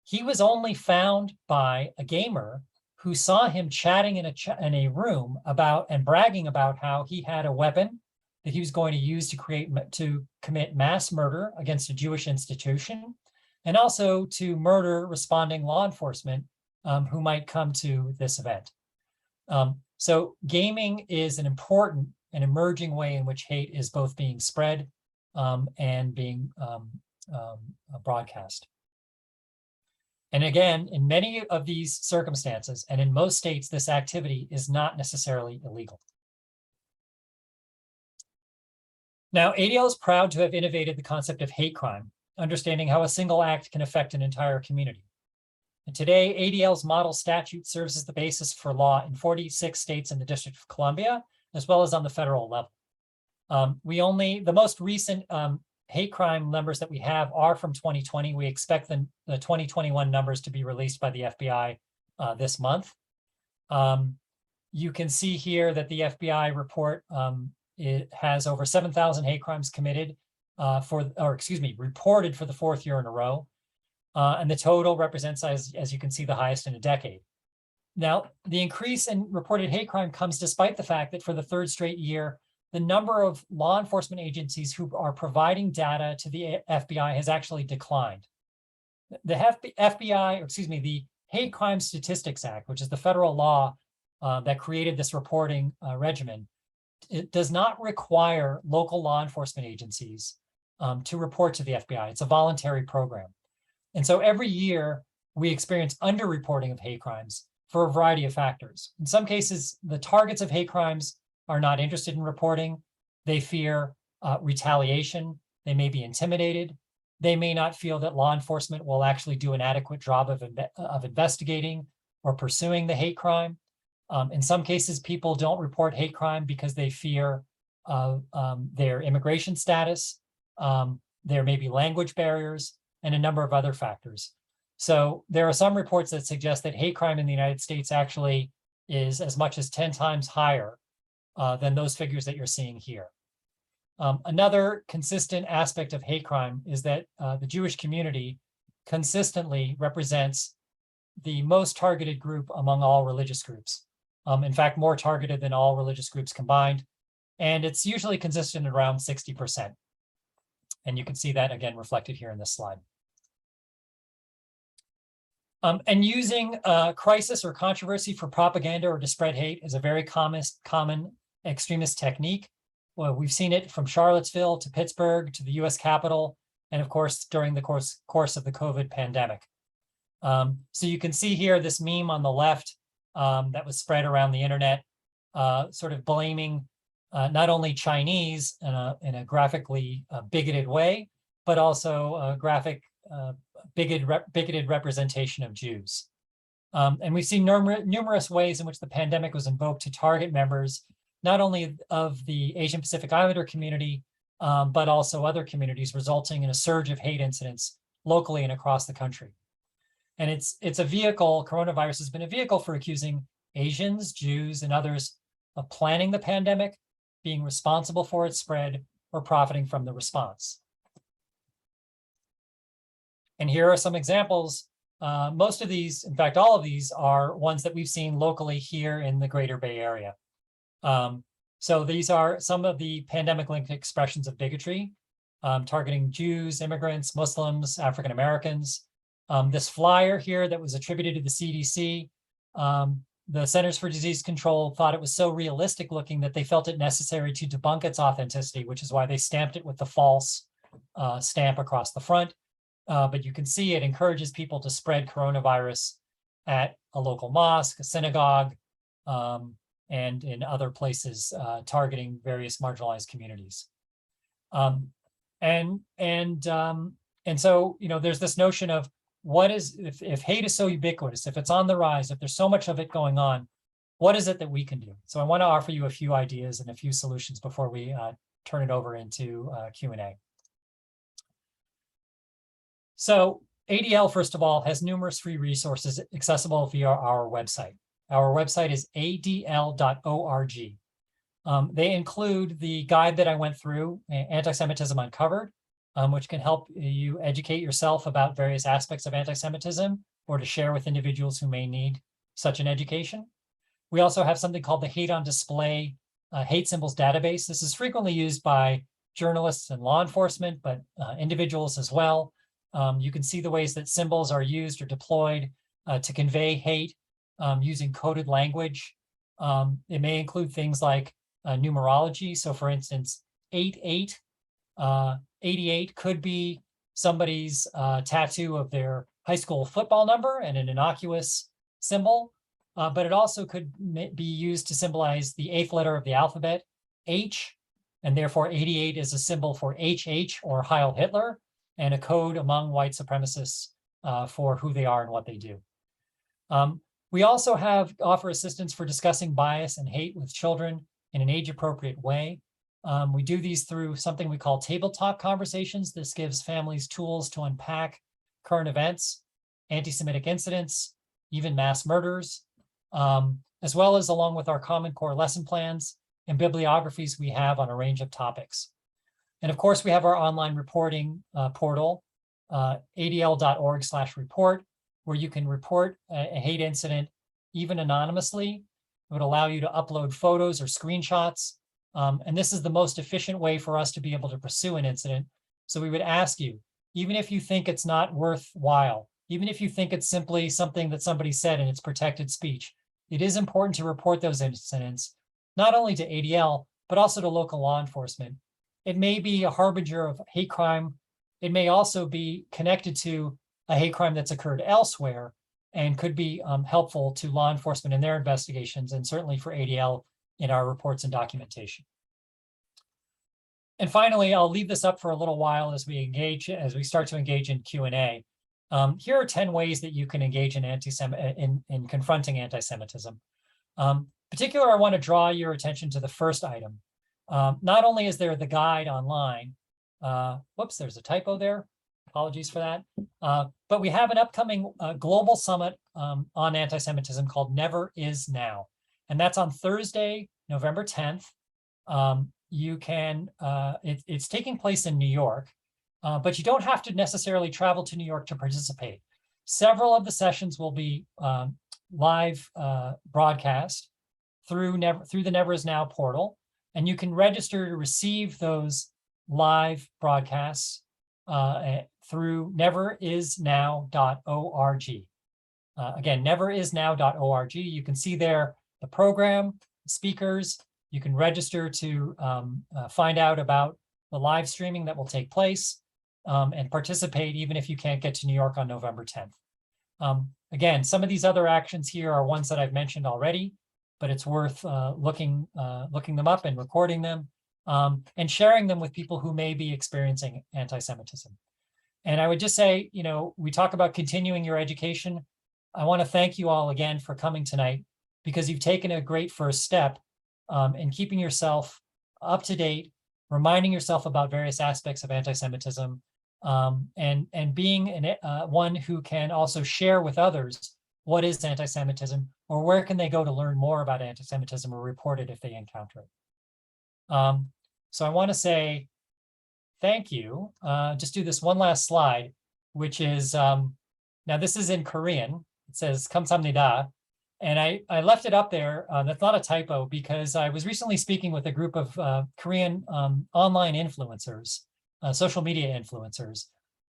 He was only found by a gamer who saw him chatting in a room about and bragging about how he had a weapon that he was going to use to commit mass murder against a Jewish institution, and also to murder responding law enforcement who might come to this event. So gaming is an important and emerging way in which hate is both being spread and being broadcast. And again, in many of these circumstances, and in most states, this activity is not necessarily illegal. Now, ADL is proud to have innovated the concept of hate crime, understanding how a single act can affect an entire community. And today, ADL's model statute serves as the basis for law in 46 states in the District of Columbia, as well as on the federal level. The most recent hate crime numbers that we have are from 2020. We expect the 2021 numbers to be released by the FBI this month. You can see here that the FBI report it has over 7,000 hate crimes committed reported for the fourth year in a row. And the total represents, as you can see, the highest in a decade. Now, the increase in reported hate crime comes despite the fact that for the third straight year, the number of law enforcement agencies who are providing data to the FBI has actually declined. The the Hate Crime Statistics Act, which is the federal law that created this reporting regimen, it does not require local law enforcement agencies to report to the FBI. It's a voluntary program. And so every year we experience underreporting of hate crimes for a variety of factors. In some cases, the targets of hate crimes are not interested in reporting. They fear retaliation. They may be intimidated. They may not feel that law enforcement will actually do an adequate job of investigating or pursuing the hate crime. In some cases, people don't report hate crime because they fear their immigration status. There may be language barriers and a number of other factors. So there are some reports that suggest that hate crime in the United States actually is as much as 10 times higher than those figures that you're seeing here. Another consistent aspect of hate crime is that the Jewish community consistently represents the most targeted group among all religious groups. In fact, more targeted than all religious groups combined. And it's usually consistent at around 60%. And you can see that again reflected here in this slide. And using crisis or controversy for propaganda or to spread hate is a very common extremist technique. Well, we've seen it from Charlottesville to Pittsburgh to the US Capitol, and of course, during the course of the COVID pandemic. So you can see here this meme on the left that was spread around the internet, sort of blaming not only Chinese in a graphically bigoted way, but also a graphic bigoted representation of Jews. And we've seen numerous ways in which the pandemic was invoked to target members, not only of the Asian Pacific Islander community, but also other communities, resulting in a surge of hate incidents locally and across the country. And it's a vehicle, coronavirus has been a vehicle for accusing Asians, Jews, and others of planning the pandemic, being responsible for its spread, or profiting from the response. And here are some examples. Most of these, in fact, all of these are ones that we've seen locally here in the Greater Bay Area. So these are some of the pandemic-linked expressions of bigotry, targeting Jews, immigrants, Muslims, African Americans. This flyer here that was attributed to the CDC, the Centers for Disease Control thought it was so realistic looking that they felt it necessary to debunk its authenticity, which is why they stamped it with the false stamp across the front. But you can see it encourages people to spread coronavirus at a local mosque, a synagogue, and in other places targeting various marginalized communities. And so, you know, there's this notion of what is, if hate is so ubiquitous, if it's on the rise, if there's so much of it going on, what is it that we can do? So I want to offer you a few ideas and a few solutions before we turn it over into Q&A. So ADL, first of all, has numerous free resources accessible via our website. Our website is adl.org. They include the guide that I went through, Antisemitism Uncovered, which can help you educate yourself about various aspects of anti-Semitism or to share with individuals who may need such an education. We also have something called the Hate on Display Hate Symbols Database. This is frequently used by journalists and law enforcement, but individuals as well. You can see the ways that symbols are used or deployed to convey hate using coded language. It may include things like numerology. So for instance, 88 could be somebody's tattoo of their high school football number and an innocuous symbol, but it also could be used to symbolize the 8th letter of the alphabet, H, and therefore 88 is a symbol for HH or Heil Hitler, and a code among white supremacists for who they are and what they do. We also offer assistance for discussing bias and hate with children in an age-appropriate way. We do these through something we call tabletop conversations. This gives families tools to unpack current events, anti-Semitic incidents, even mass murders, as well as along with our Common Core lesson plans and bibliographies we have on a range of topics. And of course, we have our online reporting portal, adl.org/report, where you can report a hate incident even anonymously. It would allow you to upload photos or screenshots. And this is the most efficient way for us to be able to pursue an incident. So we would ask you, even if you think it's not worthwhile, even if you think it's simply something that somebody said and it's protected speech, it is important to report those incidents, not only to ADL, but also to local law enforcement. It may be a harbinger of hate crime. It may also be connected to a hate crime that's occurred elsewhere and could be helpful to law enforcement in their investigations, and certainly for ADL in our reports and documentation. And finally, I'll leave this up for a little while as we start to engage in Q&A. Here are 10 ways that you can engage in confronting anti-Semitism. Particularly, I want to draw your attention to the first item. Not only is there the guide online, whoops, there's a typo there. Apologies for that. But we have an upcoming global summit on anti-Semitism called Never Is Now. And that's on Thursday, November 10th. It's taking place in New York, but you don't have to necessarily travel to New York to participate. Several of the sessions will be live broadcast through the Never Is Now portal, and you can register to receive those live broadcasts through neverisnow.org. Again, neverisnow.org. You can see there the program, the speakers. You can register to find out about the live streaming that will take place and participate even if you can't get to New York on November 10th. Again, some of these other actions here are ones that I've mentioned already, but it's worth looking them up and recording them and sharing them with people who may be experiencing anti-Semitism. And I would just say, you know, we talk about continuing your education. I want to thank you all again for coming tonight, because you've taken a great first step in keeping yourself up to date, reminding yourself about various aspects of anti-Semitism, and being one who can also share with others what is anti-Semitism, or where can they go to learn more about anti-Semitism or report it if they encounter it. So I want to say thank you. Just do this one last slide, which is, now this is in Korean. It says kamsamnida. And I left it up there. That's not a typo, because I was recently speaking with a group of Korean online influencers, social media influencers.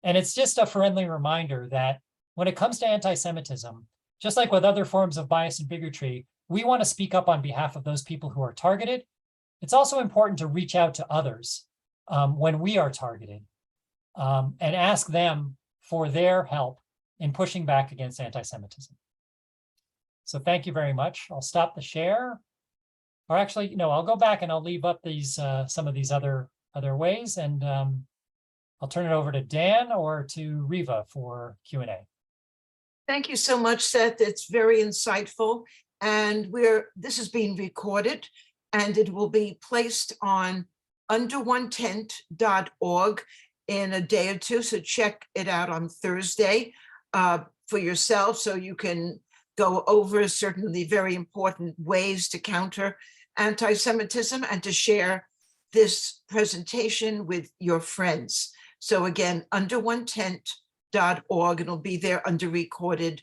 And it's just a friendly reminder that when it comes to anti-Semitism, just like with other forms of bias and bigotry, we want to speak up on behalf of those people who are targeted. It's also important to reach out to others when we are targeted and ask them for their help in pushing back against anti-Semitism. So thank you very much. I'll stop the share. Or actually, no, I'll go back and I'll leave up these some of these other ways, and I'll turn it over to Dan or to Riva for Q&A.
Thank you so much, Seth. It's very insightful. And this is being recorded, and it will be placed on under1tent.org in a day or two. So check it out on Thursday for yourself, so you can go over certainly very important ways to counter anti-Semitism and to share this presentation with your friends. So again, under1tent.org, it'll be there under recorded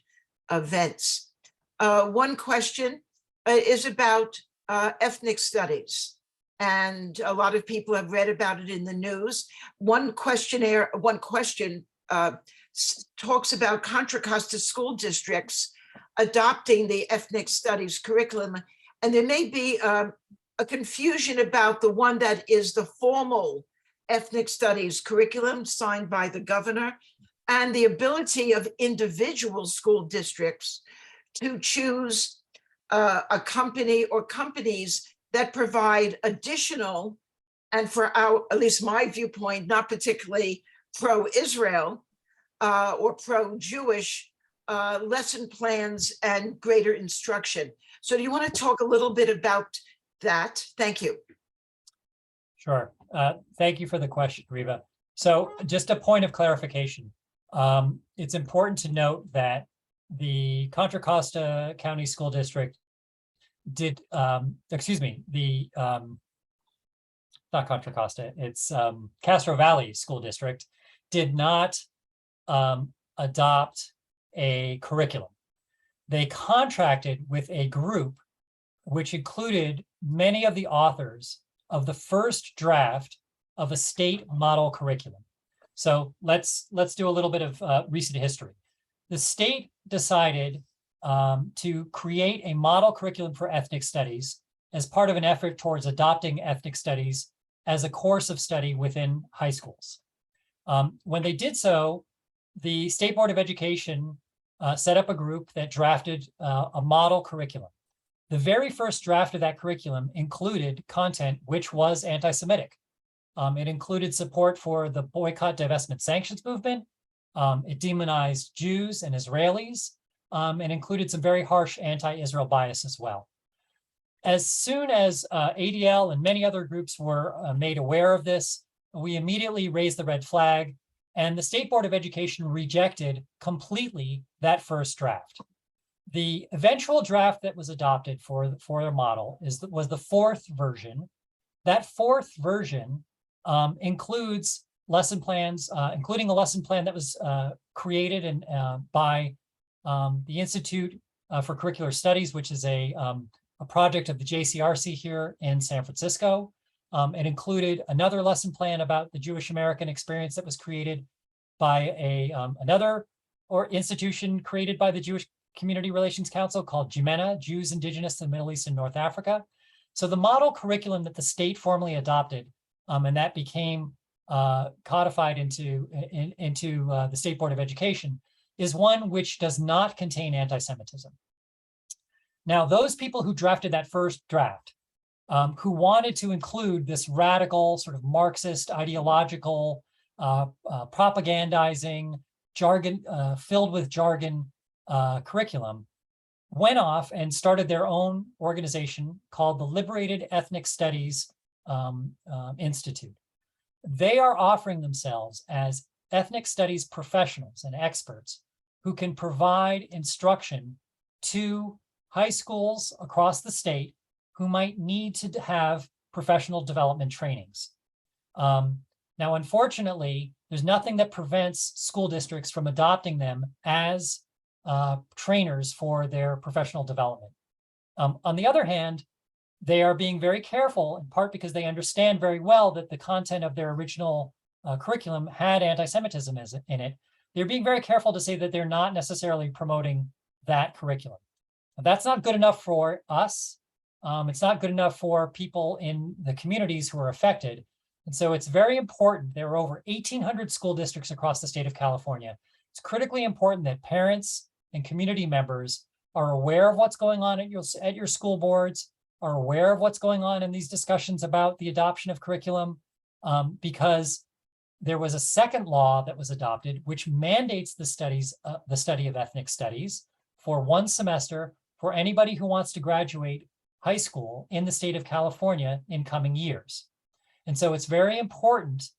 events. One question is about ethnic studies. And a lot of people have read about it in the news. One question talks about Contra Costa school districts adopting the ethnic studies curriculum. And there may be a confusion about the one that is the formal ethnic studies curriculum signed by the governor, and the ability of individual school districts to choose a company or companies that provide additional, and for at least my viewpoint, not particularly pro-Israel or pro-Jewish lesson plans and greater instruction. So do you want to talk a little bit about that? Thank you.
Sure. Thank you for the question, Riva. So just a point of clarification. It's important to note that the Contra Costa County School District did, not Contra Costa, it's Castro Valley School District did not adopt a curriculum. They contracted with a group which included many of the authors of the first draft of a state model curriculum. So let's do a little bit of recent history. The state decided to create a model curriculum for ethnic studies as part of an effort towards adopting ethnic studies as a course of study within high schools. When they did so, the State Board of Education set up a group that drafted a model curriculum. The very first draft of that curriculum included content which was anti-Semitic. It included support for the boycott, divestment, sanctions movement. It demonized Jews and Israelis, and included some very harsh anti-Israel bias as well. As soon as ADL and many other groups were made aware of this, we immediately raised the red flag, and the State Board of Education rejected completely that first draft. The eventual draft that was adopted for their model was the fourth version. That fourth version includes lesson plans, including a lesson plan that was created by the Institute for Curricular Studies, which is a project of the JCRC here in San Francisco. It included another lesson plan about the Jewish American experience that was created by another institution created by the Jewish Community Relations Council called JIMENA, Jews, Indigenous, and Middle East and North Africa. So the model curriculum that the state formally adopted, and that became codified into the State Board of Education, is one which does not contain anti-Semitism. Now, those people who drafted that first draft, who wanted to include this radical sort of Marxist ideological propagandizing jargon, filled with jargon curriculum, went off and started their own organization called the Liberated Ethnic Studies Institute. They are offering themselves as ethnic studies professionals and experts who can provide instruction to high schools across the state who might need to have professional development trainings. Now, unfortunately, there's nothing that prevents school districts from adopting them as trainers for their professional development. On the other hand, they are being very careful, in part because they understand very well that the content of their original curriculum had anti-Semitism in it. They're being very careful to say that they're not necessarily promoting that curriculum. That's not good enough for us. It's not good enough for people in the communities who are affected. And so it's very important. There are over 1,800 school districts across the state of California. It's critically important that parents and community members are aware of what's going on at your school boards, are aware of what's going on in these discussions about the adoption of curriculum, because there was a second law that was adopted which mandates the study of ethnic studies for 1 semester for anybody who wants to graduate high school in the state of California in coming years. And so it's very important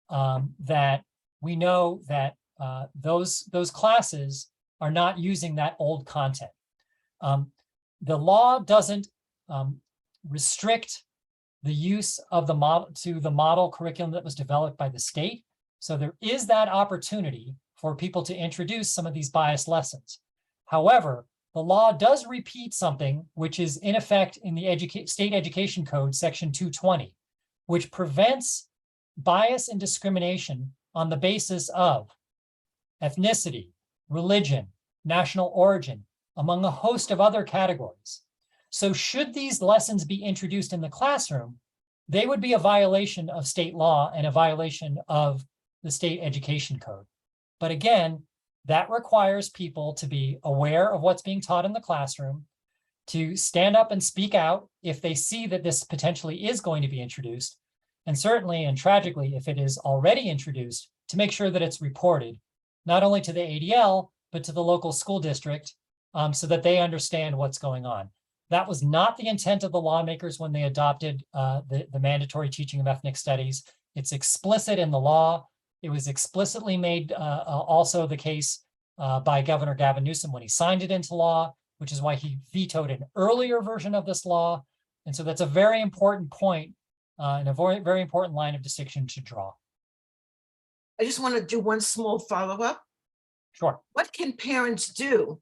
that we know that those classes are not using that old content. The law doesn't restrict the use of the model curriculum that was developed by the state. So there is that opportunity for people to introduce some of these biased lessons. However, the law does repeat something which is in effect in the State Education Code, Section 220, which prevents bias and discrimination on the basis of ethnicity, religion, national origin, among a host of other categories. So should these lessons be introduced in the classroom, they would be a violation of state law and a violation of the State Education Code. But again, that requires people to be aware of what's being taught in the classroom, to stand up and speak out if they see that this potentially is going to be introduced, and certainly and tragically, if it is already introduced, to make sure that it's reported, not only to the ADL, but to the local school district, so that they understand what's going on. That was not the intent of the lawmakers when they adopted the mandatory teaching of ethnic studies. It's explicit in the law. It was explicitly made also the case by Governor Gavin Newsom when he signed it into law, which is why he vetoed an earlier version of this law. And so that's a very important point and a very, very important line of distinction to draw.
I just want to do one small follow-up.
Sure.
What can parents do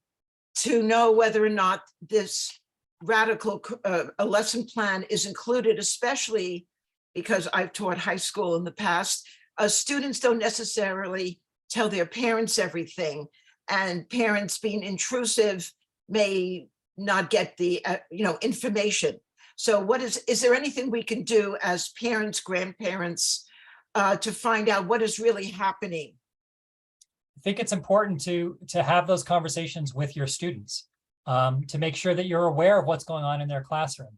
to know whether or not this radical a lesson plan is included, especially because I've taught high school in the past? Students don't necessarily tell their parents everything, and parents being intrusive may not get the information. So is there anything we can do as parents, grandparents, to find out what is really happening?
I think it's important to have those conversations with your students, to make sure that you're aware of what's going on in their classroom.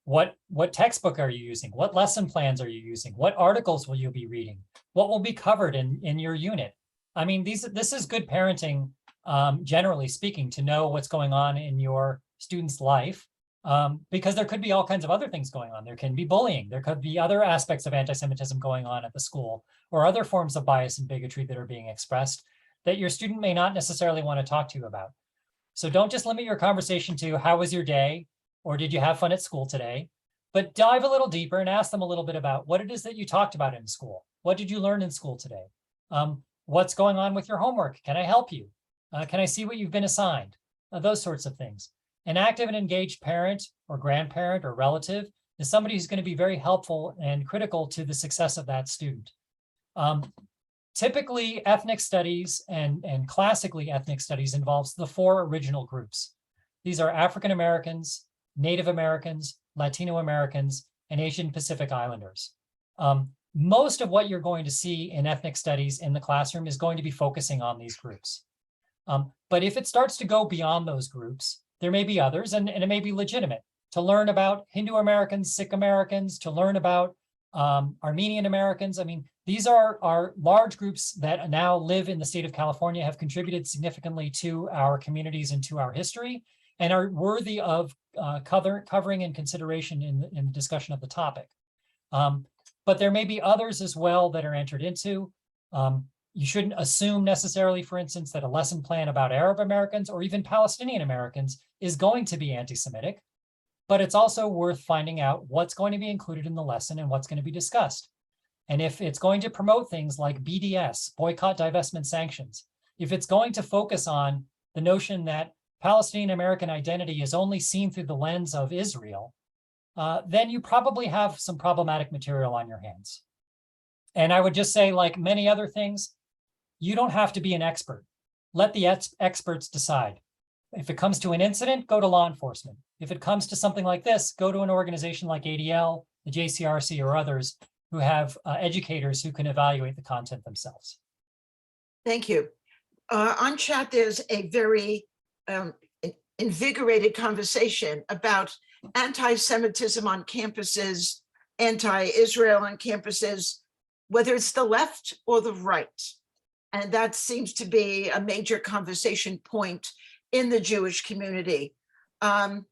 What textbook are you using? What lesson plans are you using? What articles will you be reading? What will be covered in your unit? I mean, this is good parenting, generally speaking, to know what's going on in your student's life, because there could be all kinds of other things going on. There can be bullying. There could be other aspects of anti-Semitism going on at the school, or other forms of bias and bigotry that are being expressed that your student may not necessarily want to talk to you about. So don't just limit your conversation to how was your day, or did you have fun at school today? But dive a little deeper and ask them a little bit about what it is that you talked about in school. What did you learn in school today? What's going on with your homework? Can I help you? Can I see what you've been assigned? Those sorts of things. An active and engaged parent or grandparent or relative is somebody who's going to be very helpful and critical to the success of that student. typically ethnic studies and classically ethnic studies involves the four original groups. These are African Americans, Native Americans, Latino Americans, and Asian Pacific Islanders. Most of what you're going to see in ethnic studies in the classroom is going to be focusing on these groups. But if it starts to go beyond those groups, there may be others, and it may be legitimate to learn about Hindu Americans, Sikh Americans, to learn about Armenian Americans. I mean, these are large groups that now live in the state of California, have contributed significantly to our communities and to our history, and are worthy of covering and consideration in the discussion of the topic. But there may be others as well that are entered into. You shouldn't assume necessarily, for instance, that a lesson plan about Arab Americans or even Palestinian Americans is going to be anti-Semitic, but it's also worth finding out what's going to be included in the lesson and what's going to be discussed. And if it's going to promote things like BDS, boycott, divestment, sanctions, if it's going to focus on the notion that Palestinian American identity is only seen through the lens of Israel, then you probably have some problematic material on your hands. And I would just say, like many other things, you don't have to be an expert. Let the experts decide. If it comes to an incident, go to law enforcement. If it comes to something like this, go to an organization like ADL, the JCRC, or others who have educators who can evaluate the content themselves.
Thank you. On chat, there's a very invigorated conversation about anti-Semitism on campuses, anti-Israel on campuses, whether it's the left or the right. And that seems to be a major conversation point in the Jewish community. Let's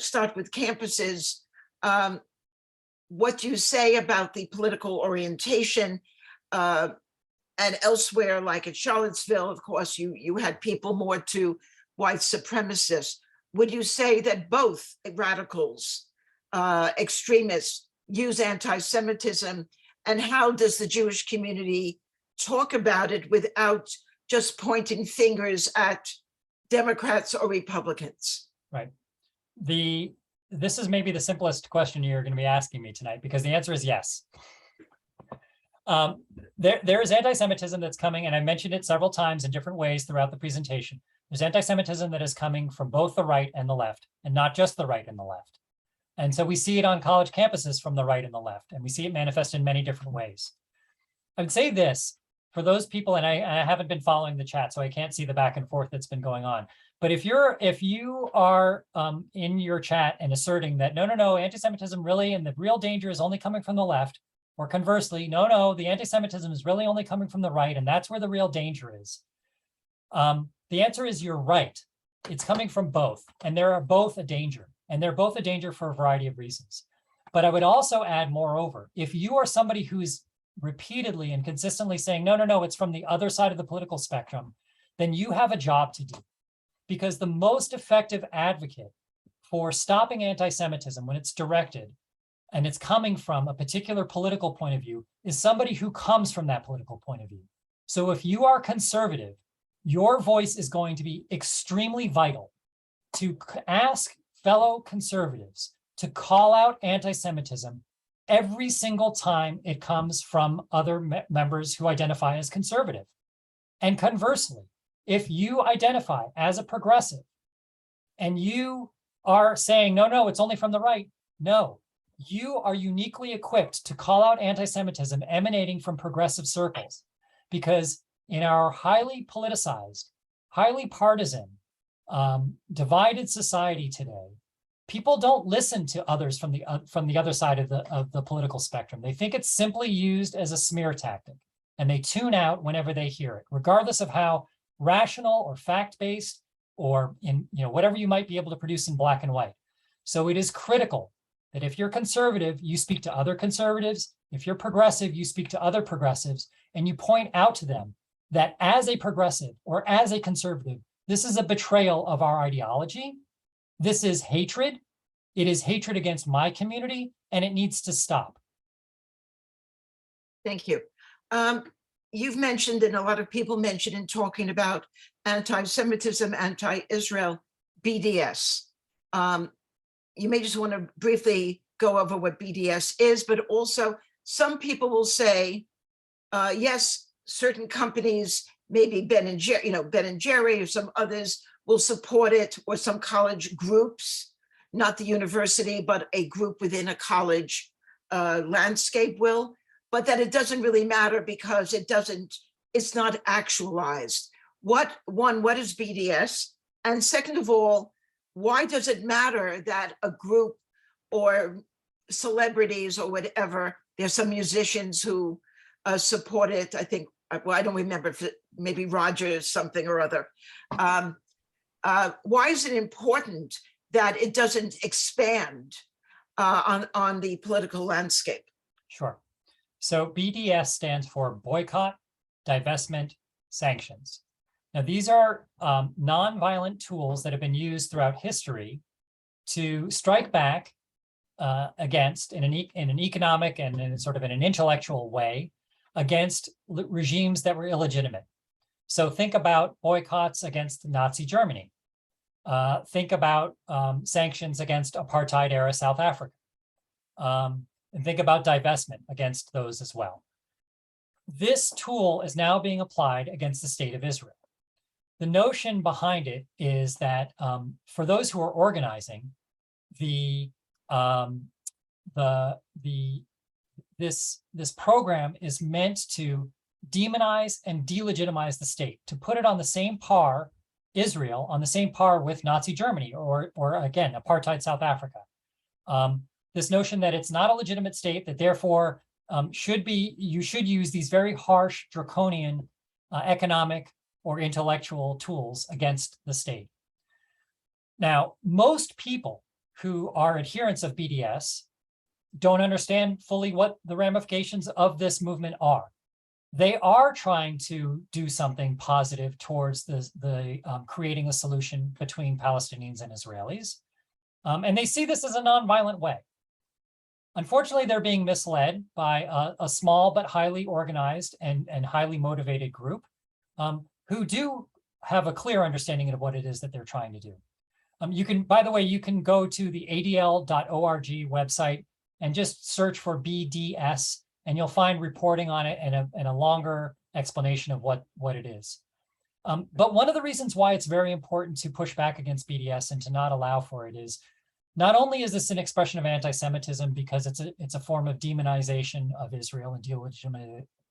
start with campuses. What do you say about the political orientation? And elsewhere, like at Charlottesville, of course, you had people more to white supremacists. Would you say that both radicals, extremists, use anti-Semitism? And how does the Jewish community talk about it without just pointing fingers at Democrats or Republicans?
Right. This is maybe the simplest question you're going to be asking me tonight, because the answer is yes. There is anti-Semitism that's coming, and I mentioned it several times in different ways throughout the presentation. There's anti-Semitism that is coming from both the right and the left, and not just the right and the left. And so we see it on college campuses from the right and the left, and we see it manifest in many different ways. I would say this, for those people, and I haven't been following the chat, so I can't see the back and forth that's been going on. But if you are in your chat and asserting that, no, anti-Semitism really, and the real danger is only coming from the left, or conversely, no, the anti-Semitism is really only coming from the right, and that's where the real danger is. The answer is you're right. It's coming from both, and they are both a danger. And they're both a danger for a variety of reasons. But I would also add, moreover, if you are somebody who's repeatedly and consistently saying, no, it's from the other side of the political spectrum, then you have a job to do. Because the most effective advocate for stopping anti-Semitism when it's directed and it's coming from a particular political point of view is somebody who comes from that political point of view. So if you are conservative, your voice is going to be extremely vital to ask fellow conservatives to call out anti-Semitism every single time it comes from other members who identify as conservative. And conversely, if you identify as a progressive and you are saying, no, it's only from the right, no, you are uniquely equipped to call out anti-Semitism emanating from progressive circles. Because in our highly politicized, highly partisan, divided society today, people don't listen to others from the other side of the political spectrum. They think it's simply used as a smear tactic, and they tune out whenever they hear it, regardless of how rational or fact-based or in whatever you might be able to produce in black and white. So it is critical that if you're conservative, you speak to other conservatives. If you're progressive, you speak to other progressives, and you point out to them that as a progressive or as a conservative, this is a betrayal of our ideology. This is hatred. It is hatred against my community, and it needs to stop.
Thank you. You've mentioned, and a lot of people mentioned in talking about anti-Semitism, anti-Israel, BDS. You may just want to briefly go over what BDS is, but also some people will say yes, certain companies, maybe Ben and Jerry, Ben and Jerry or some others will support it, or some college groups, not the university, but a group within a college landscape will, but that it doesn't really matter because it's not actualized. What is BDS? And second of all, why does it matter that a group or celebrities or whatever, there's some musicians who support it, I think, well, I don't remember if maybe Rogers something or other. Why is it important that it doesn't expand on the political landscape?
Sure. So BDS stands for boycott, divestment, sanctions. Now, these are nonviolent tools that have been used throughout history to strike back against, in an economic and in sort of in an intellectual way, against regimes that were illegitimate. So think about boycotts against Nazi Germany. Think about sanctions against apartheid-era South Africa. And think about divestment against those as well. This tool is now being applied against the state of Israel. The notion behind it is that for those who are organizing, this program is meant to demonize and delegitimize the state, to put it on the same par, Israel, on the same par with Nazi Germany or again, apartheid South Africa. This notion that it's not a legitimate state, that therefore you should use these very harsh, draconian economic or intellectual tools against the state. Now, most people who are adherents of BDS don't understand fully what the ramifications of this movement are. They are trying to do something positive towards the creating a solution between Palestinians and Israelis. And they see this as a nonviolent way. Unfortunately, they're being misled by a small but highly organized and highly motivated group who do have a clear understanding of what it is that they're trying to do. By the way, you can go to the ADL.org website and just search for BDS, and you'll find reporting on it and a longer explanation of what it is. But one of the reasons why it's very important to push back against BDS and to not allow for it is, not only is this an expression of anti-Semitism because it's a form of demonization of Israel and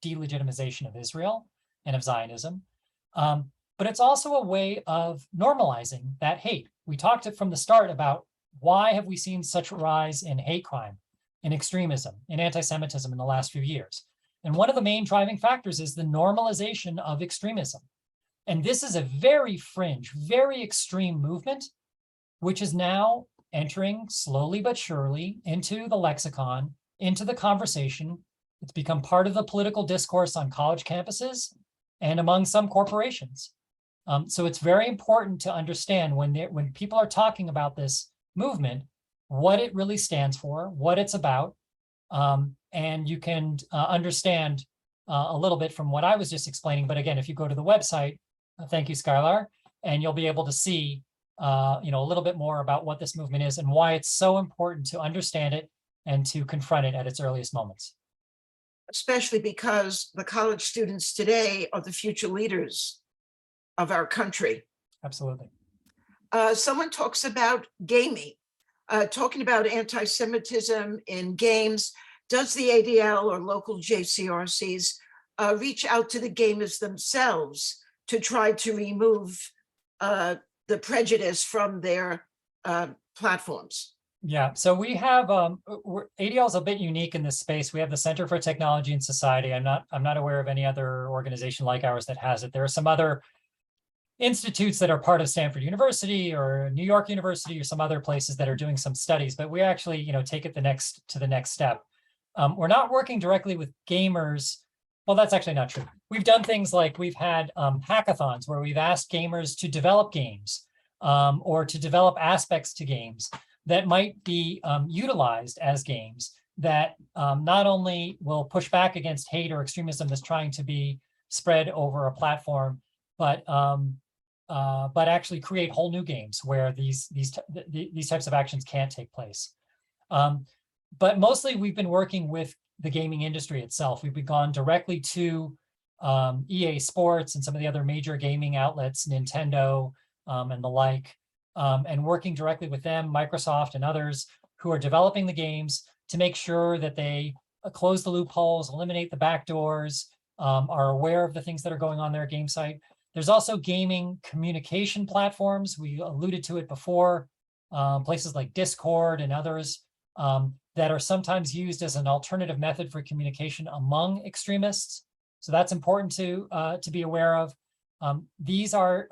delegitimization of Israel and of Zionism, but it's also a way of normalizing that hate. We talked from the start about why have we seen such a rise in hate crime, in extremism, in anti-Semitism in the last few years. And one of the main driving factors is the normalization of extremism. And this is a very fringe, very extreme movement, which is now entering slowly but surely into the lexicon, into the conversation. It's become part of the political discourse on college campuses and among some corporations. So it's very important to understand when people are talking about this movement, what it really stands for, what it's about, and you can understand a little bit from what I was just explaining. But again, if you go to the website, thank you, Skylar, and you'll be able to see a little bit more about what this movement is and why it's so important to understand it and to confront it at its earliest moments.
Especially because the college students today are the future leaders of our country.
Absolutely.
Someone talks about gaming, talking about anti-Semitism in games. Does the ADL or local JCRCs reach out to the gamers themselves to try to remove the prejudice from their platforms?
Yeah, so we have ADL is a bit unique in this space. We have the Center for Technology and Society. I'm not aware of any other organization like ours that has it. There are some other institutes that are part of Stanford University or New York University or some other places that are doing some studies, but we actually take it to the next step. We're not working directly with gamers. Well, that's actually not true. We've done things like we've had hackathons where we've asked gamers to develop games or to develop aspects to games that might be utilized as games that not only will push back against hate or extremism that's trying to be spread over a platform, but actually create whole new games where these types of actions can't take place. But mostly we've been working with the gaming industry itself. We've gone directly to EA Sports and some of the other major gaming outlets, Nintendo and the like, and working directly with them, Microsoft and others who are developing the games to make sure that they close the loopholes, eliminate the backdoors, are aware of the things that are going on their game site. There's also gaming communication platforms. We alluded to it before, places like Discord and others that are sometimes used as an alternative method for communication among extremists. So that's important to be aware of. These are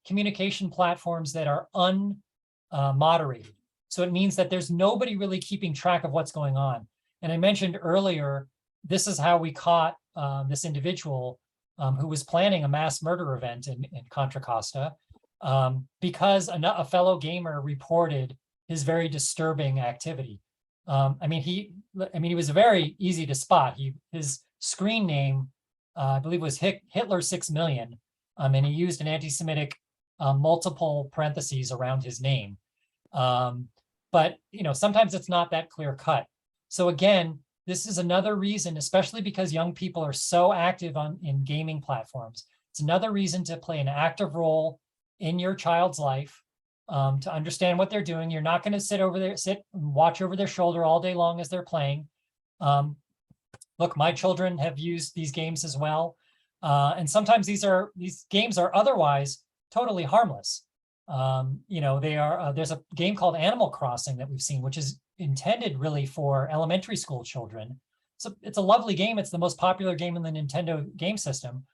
communication platforms that are unmoderated. So it means that there's nobody really keeping track of what's going on. And I mentioned earlier, this is how we caught this individual who was planning a mass murder event in Contra Costa because a fellow gamer reported his very disturbing activity. I mean, he was very easy to spot. His screen name, I believe, was Hitler 6 million, and he used an anti-Semitic multiple parentheses around his name. But sometimes it's not that clear cut. So again, this is another reason, especially because young people are so active in gaming platforms. It's another reason to play an active role in your child's life, to understand what they're doing. You're not going to sit and watch over their shoulder all day long as they're playing. Look, my children have used these games as well. And sometimes these games are otherwise totally harmless. There's a game called Animal Crossing that we've seen, which is intended really for elementary school children. So it's a lovely game. It's the most popular game in the Nintendo game system.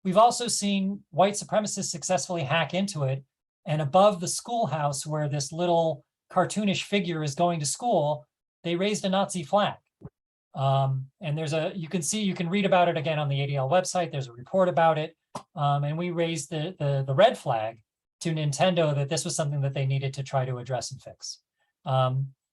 We've also seen white supremacists successfully hack into it. And above the schoolhouse where this little cartoonish figure is going to school, they raised a Nazi flag. And you can read about it again on the ADL website. There's a report about it. And we raised the red flag to Nintendo that this was something that they needed to try to address and fix.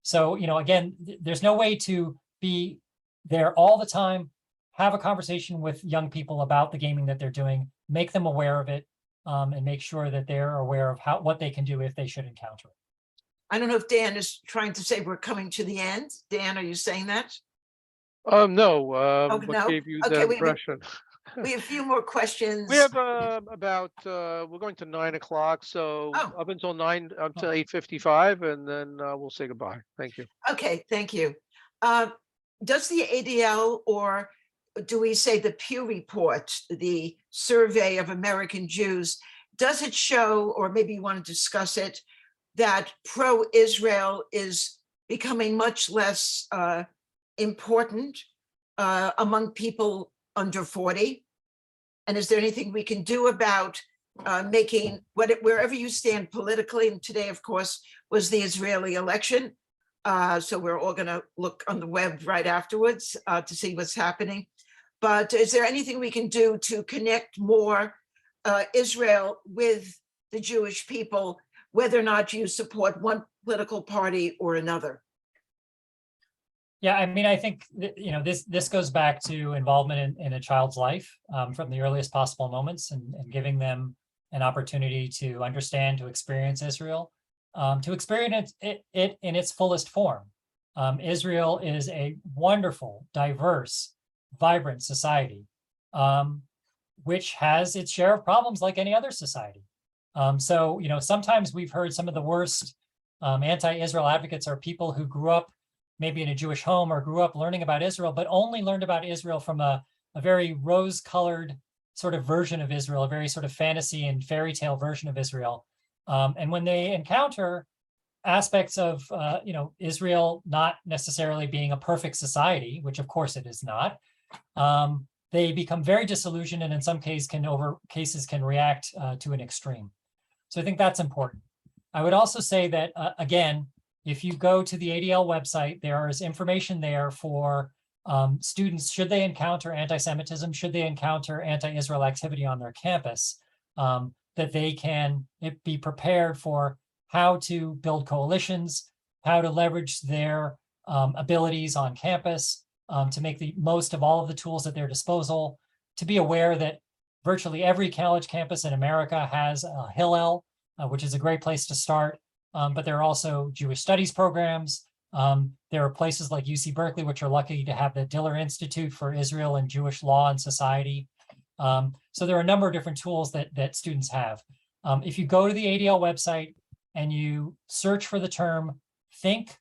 So, again, there's no way to be there all the time, have a conversation with young people about the gaming that they're doing, make them aware of it, and make sure that they're aware of what they can do if they should encounter it.
I don't know if Dan is trying to say we're coming to the end. Dan, are you saying that?
No.
Oh,
What
no?
gave you
Okay,
that
we have a-
impression?
We have a few more questions.
We have about we're going to 9 o'clock, so
Oh.
up until 8:55, and then we'll say goodbye. Thank you.
Okay, thank you. Does the ADL, or do we say the Pew Report, the survey of American Jews, does it show, or maybe you want to discuss it, that pro-Israel is becoming much less important among people under 40? And is there anything we can do about making wherever you stand politically? And today, of course, was the Israeli election. So we're all going to look on the web right afterwards to see what's happening. But is there anything we can do to connect more Israel with the Jewish people, whether or not you support one political party or another?
Yeah, I mean, I think this goes back to involvement in a child's life from the earliest possible moments, and giving them an opportunity to understand, to experience Israel, to experience it in its fullest form. Israel is a wonderful, diverse, vibrant society, which has its share of problems like any other society. So sometimes we've heard some of the worst anti-Israel advocates are people who grew up maybe in a Jewish home or grew up learning about Israel, but only learned about Israel from a very rose-colored sort of version of Israel, a very sort of fantasy and fairy tale version of Israel. And when they encounter aspects of Israel not necessarily being a perfect society, which of course it is not, they become very disillusioned, and in some cases can react to an extreme. So I think that's important. I would also say that, again, if you go to the ADL website, there is information there for students, should they encounter anti-Semitism, should they encounter anti-Israel activity on their campus, that they can be prepared for how to build coalitions, how to leverage their abilities on campus, to make the most of all of the tools at their disposal, to be aware that virtually every college campus in America has a Hillel, which is a great place to start. But there are also Jewish studies programs. There are places like UC Berkeley, which are lucky to have the Diller Institute for Israel and Jewish Law and Society. So there are a number of different tools that students have. If you go to the ADL website and you search for the term think,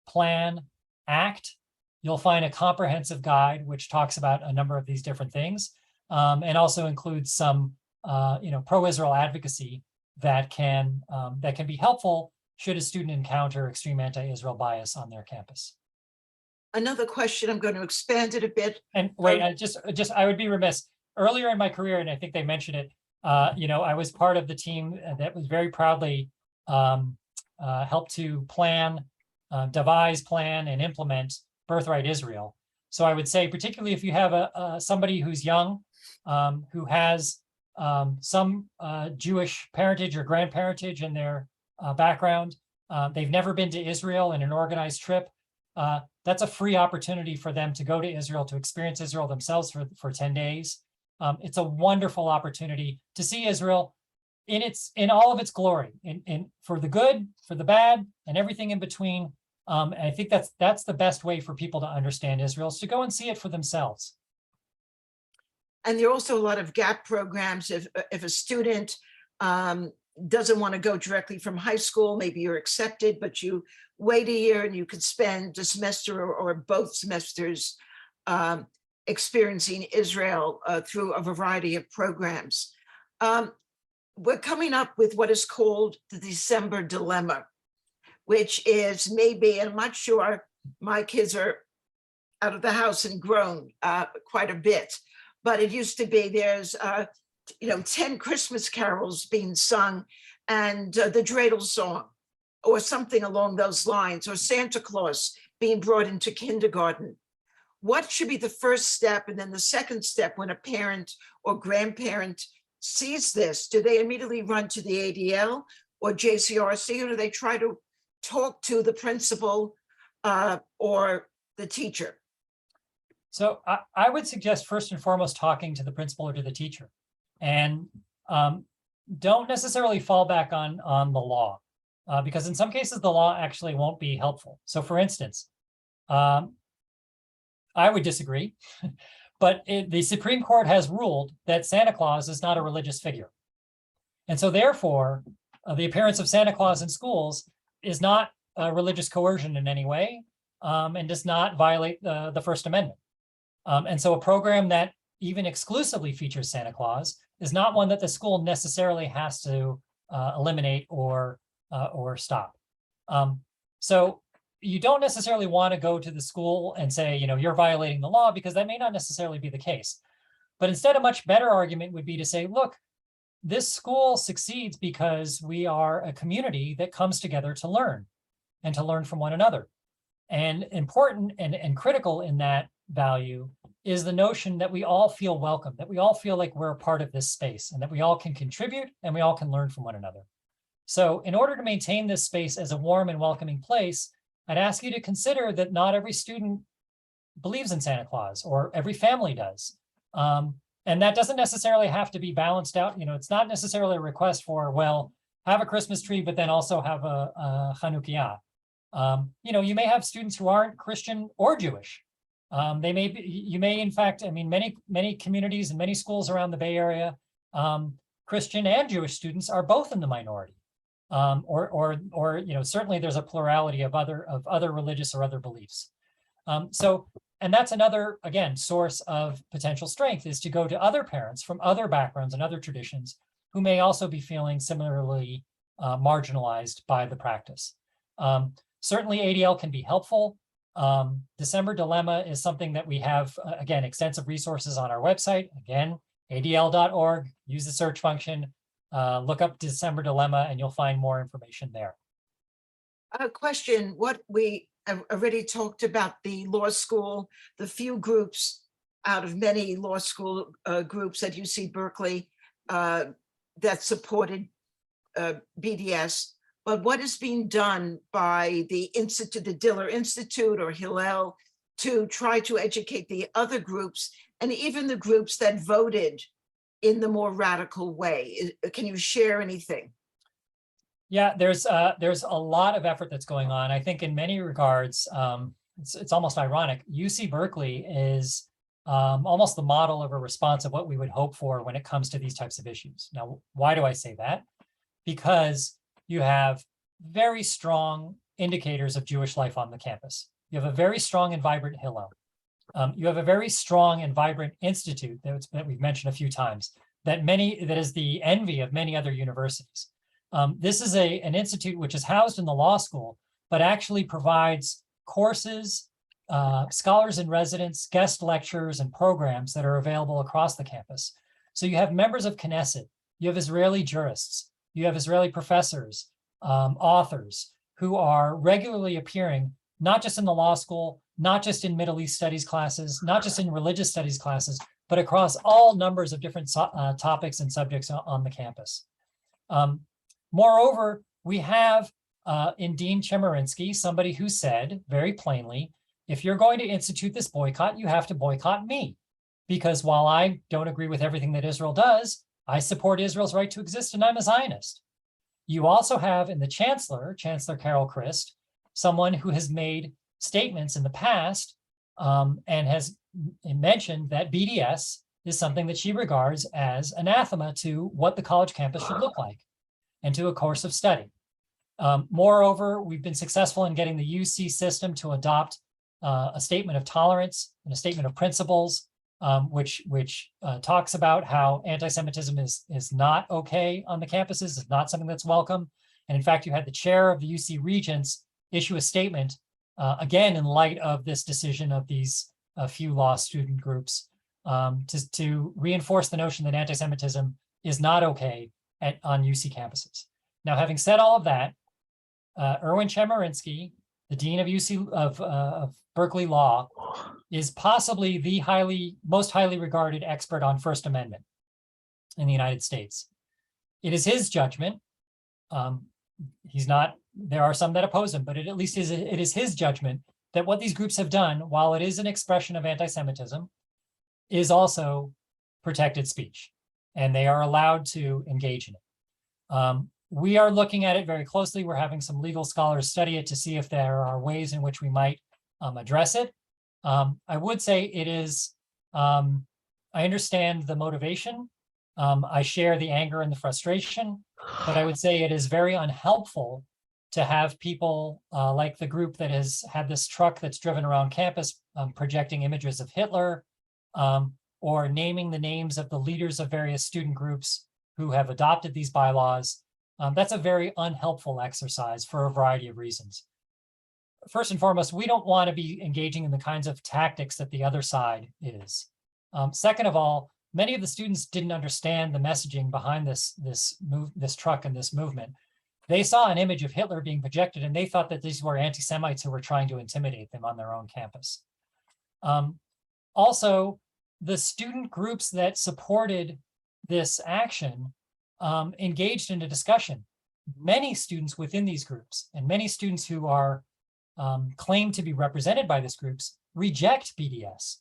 plan, act, you'll find a comprehensive guide which talks about a number of these different things, and also includes some pro-Israel advocacy that can be helpful should a student encounter extreme anti-Israel bias on their campus.
Another question, I'm going to expand it a bit.
And wait, I would be remiss. Earlier in my career, and I think they mentioned it, I was part of the team that was very proudly helped to plan, devise, plan, and implement Birthright Israel. So I would say, particularly if you have somebody who's young, who has some Jewish parentage or grandparentage in their background, they've never been to Israel in an organized trip, that's a free opportunity for them to go to Israel, to experience Israel themselves for 10 days. It's a wonderful opportunity to see Israel in all of its glory, in for the good, for the bad, and everything in between. And I think that's the best way for people to understand Israel, is to go and see it for themselves.
And there are also a lot of gap programs. If a student doesn't want to go directly from high school, maybe you're accepted, but you wait a year and you could spend a semester or both semesters experiencing Israel through a variety of programs. We're coming up with what is called the December dilemma, which is maybe, and I'm not sure, my kids are out of the house and grown quite a bit, but it used to be there's 10 Christmas carols being sung and the dreidel song or something along those lines, or Santa Claus being brought into kindergarten. What should be the first step? And then the second step, when a parent or grandparent sees this, do they immediately run to the ADL or JCRC, or do they try to talk to the principal or the teacher?
So I would suggest first and foremost talking to the principal or to the teacher, and don't necessarily fall back on the law, because in some cases the law actually won't be helpful. So for instance, I would disagree, but the Supreme Court has ruled that Santa Claus is not a religious figure. And so therefore, the appearance of Santa Claus in schools is not religious coercion in any way, and does not violate the First Amendment. And so a program that even exclusively features Santa Claus is not one that the school necessarily has to eliminate or stop. So you don't necessarily want to go to the school and say, you're violating the law, because that may not necessarily be the case. But instead, a much better argument would be to say, look, this school succeeds because we are a community that comes together to learn and to learn from one another. And important and critical in that value is the notion that we all feel welcome, that we all feel like we're a part of this space, and that we all can contribute and we all can learn from one another. So in order to maintain this space as a warm and welcoming place, I'd ask you to consider that not every student believes in Santa Claus, or every family does. And that doesn't necessarily have to be balanced out. It's not necessarily a request for, well, have a Christmas tree, but then also have a Chanukiah. You may have students who aren't Christian or Jewish. You may, in fact, many communities and many schools around the Bay Area, Christian and Jewish students are both in the minority. Certainly there's a plurality of other religious or other beliefs. And that's another, again, source of potential strength, is to go to other parents from other backgrounds and other traditions who may also be feeling similarly marginalized by the practice. Certainly ADL can be helpful. December Dilemma is something that we have, again, extensive resources on our website. Again, adl.org, use the search function, look up December Dilemma, and you'll find more information there.
A question, what we have already talked about the law school, the few groups out of many law school groups at UC Berkeley that supported BDS, but what is being done by the Institute, the Diller Institute or Hillel, to try to educate the other groups and even the groups that voted in the more radical way? Can you share anything?
Yeah, there's a lot of effort that's going on. I think in many regards, it's almost ironic. UC Berkeley is almost the model of a response of what we would hope for when it comes to these types of issues. Now, why do I say that? Because you have very strong indicators of Jewish life on the campus. You have a very strong and vibrant Hillel. You have a very strong and vibrant institute that we've mentioned a few times, that is the envy of many other universities. This is an institute which is housed in the law school, but actually provides courses, scholars in residence, guest lectures, and programs that are available across the campus. So you have members of Knesset, you have Israeli jurists, you have Israeli professors, authors who are regularly appearing, not just in the law school, not just in Middle East studies classes, not just in religious studies classes, but across all numbers of different topics and subjects on the campus. Moreover, we have in Dean Chemerinsky, somebody who said very plainly, if you're going to institute this boycott, you have to boycott me. Because while I don't agree with everything that Israel does, I support Israel's right to exist and I'm a Zionist. You also have in the Chancellor Carol Christ, someone who has made statements in the past and has mentioned that BDS is something that she regards as anathema to what the college campus should look like and to a course of study. Moreover, we've been successful in getting the UC system to adopt a statement of tolerance and a statement of principles, which talks about how anti-Semitism is not okay on the campuses, is not something that's welcome. And in fact, you had the chair of the UC Regents issue a statement, again, in light of this decision of these few law student groups, to reinforce the notion that anti-Semitism is not okay on UC campuses. Now, having said all of that, Erwin Chemerinsky, the dean of UC of Berkeley Law, is possibly the most highly regarded expert on First Amendment in the United States. It is his judgment. He's not. There are some that oppose him, but it is his judgment that what these groups have done, while it is an expression of anti-Semitism, is also protected speech, and they are allowed to engage in it. We are looking at it very closely. We're having some legal scholars study it to see if there are ways in which we might address it. I would say it is, I understand the motivation. I share the anger and the frustration, but I would say it is very unhelpful to have people like the group that has had this truck that's driven around campus projecting images of Hitler, or naming the names of the leaders of various student groups who have adopted these bylaws. That's a very unhelpful exercise for a variety of reasons. First and foremost, we don't want to be engaging in the kinds of tactics that the other side is. Second of all, many of the students didn't understand the messaging behind this truck and this movement. They saw an image of Hitler being projected and they thought that these were anti-Semites who were trying to intimidate them on their own campus. Also, the student groups that supported this action engaged in a discussion. Many students within these groups and many students who are claimed to be represented by these groups reject BDS.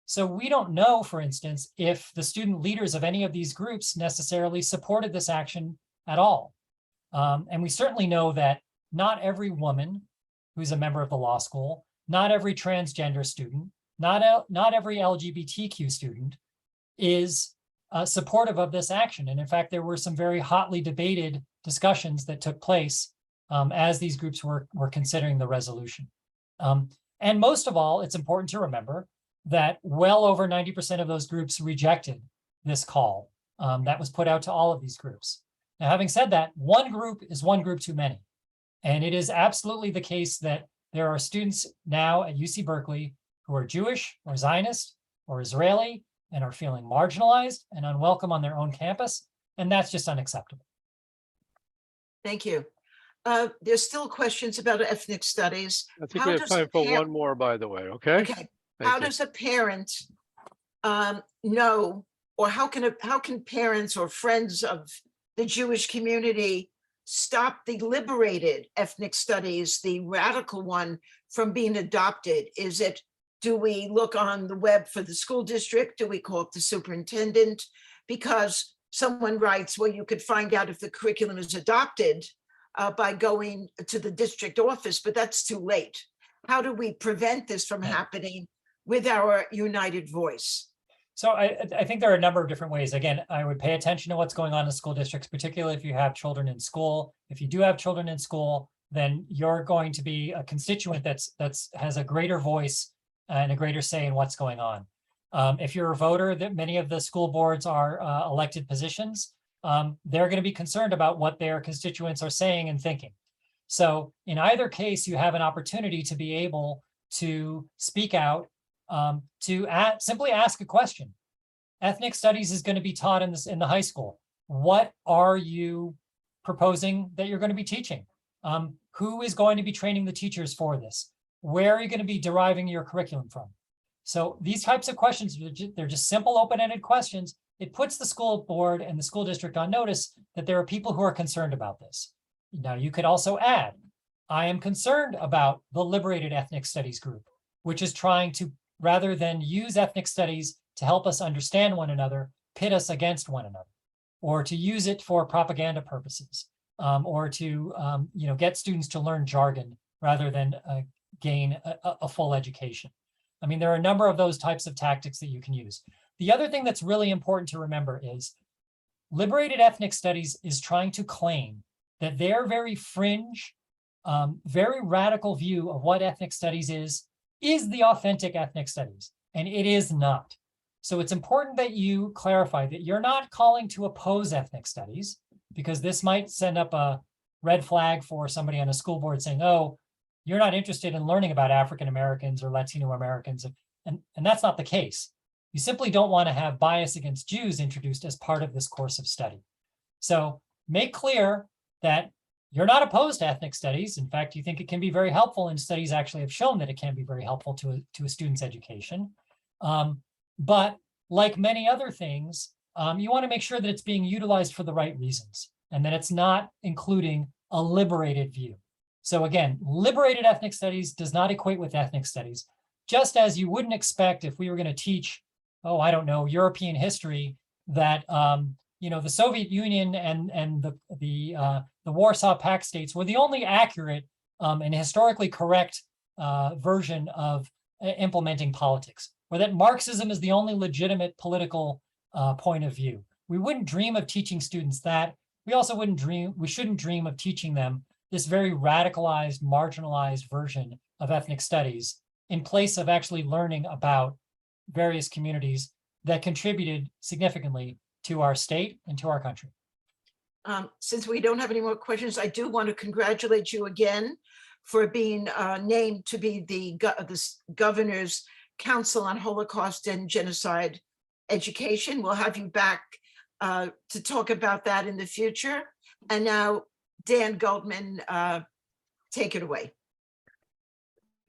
So we don't know, for instance, if the student leaders of any of these groups necessarily supported this action at all. And we certainly know that not every woman who's a member of the law school, not every transgender student, not every LGBTQ student is supportive of this action. And in fact, there were some very hotly debated discussions that took place as these groups were considering the resolution. And most of all, it's important to remember that well over 90% of those groups rejected this call that was put out to all of these groups. Now, having said that, one group is one group too many. And it is absolutely the case that there are students now at UC Berkeley who are Jewish or Zionist or Israeli and are feeling marginalized and unwelcome on their own campus. And that's just unacceptable.
Thank you. There's still questions about ethnic studies.
I think we have time for one more, by the way, okay?
Okay. How does a parent know, or how can parents or friends of the Jewish community stop the liberated ethnic studies, the radical one, from being adopted? Do we look on the web for the school district? Do we call up the superintendent? Because someone writes, well, you could find out if the curriculum is adopted by going to the district office, but that's too late. How do we prevent this from happening with our united voice?
So I think there are a number of different ways. Again, I would pay attention to what's going on in school districts, particularly if you have children in school. If you do have children in school, then you're going to be a constituent that's has a greater voice and a greater say in what's going on. If you're a voter, that many of the school boards are elected positions, they're going to be concerned about what their constituents are saying and thinking. So in either case, you have an opportunity to be able to speak out, simply ask a question. Ethnic studies is going to be taught in the high school. What are you proposing that you're going to be teaching? Who is going to be training the teachers for this? Where are you going to be deriving your curriculum from? So these types of questions, they're just simple open-ended questions. It puts the school board and the school district on notice that there are people who are concerned about this. Now, you could also add, I am concerned about the Liberated Ethnic Studies group, which is trying to, rather than use ethnic studies to help us understand one another, pit us against one another, or to use it for propaganda purposes, or to get students to learn jargon rather than gain a full education. I mean, there are a number of those types of tactics that you can use. The other thing that's really important to remember is Liberated Ethnic Studies is trying to claim that their very fringe, very radical view of what ethnic studies is the authentic ethnic studies, and it is not. So it's important that you clarify that you're not calling to oppose ethnic studies, because this might send up a red flag for somebody on a school board saying, oh, you're not interested in learning about African Americans or Latino Americans, and that's not the case. You simply don't want to have bias against Jews introduced as part of this course of study. So make clear that you're not opposed to ethnic studies. In fact, you think it can be very helpful, and studies actually have shown that it can be very helpful to a student's education. But like many other things, you want to make sure that it's being utilized for the right reasons, and that it's not including a liberated view. So again, liberated ethnic studies does not equate with ethnic studies, just as you wouldn't expect if we were going to teach, oh, I don't know, European history, that the Soviet Union and the Warsaw Pact states were the only accurate and historically correct version of implementing politics, or that Marxism is the only legitimate political point of view. We wouldn't dream of teaching students that. We also shouldn't dream of teaching them this very radicalized, marginalized version of ethnic studies in place of actually learning about various communities that contributed significantly to our state and to our country.
Since we don't have any more questions, I do want to congratulate you again for being named to be the Governor's Council on Holocaust and Genocide Education. We'll have you back to talk about that in the future. And now, Dan Goldman, take it away.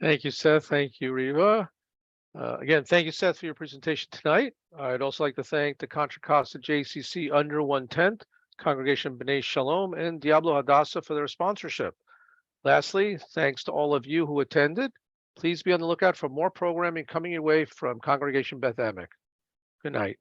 Thank you, Seth. Thank you, Reva. Again, thank you, Seth, for your presentation tonight. I'd also like to thank the Contra Costa JCC Under 110th, Congregation B'nai Shalom, and Diablo Hadassah for their sponsorship. Lastly, thanks to all of you who attended. Please be on the lookout for more programming coming your way from Congregation Beth Emek. Good night.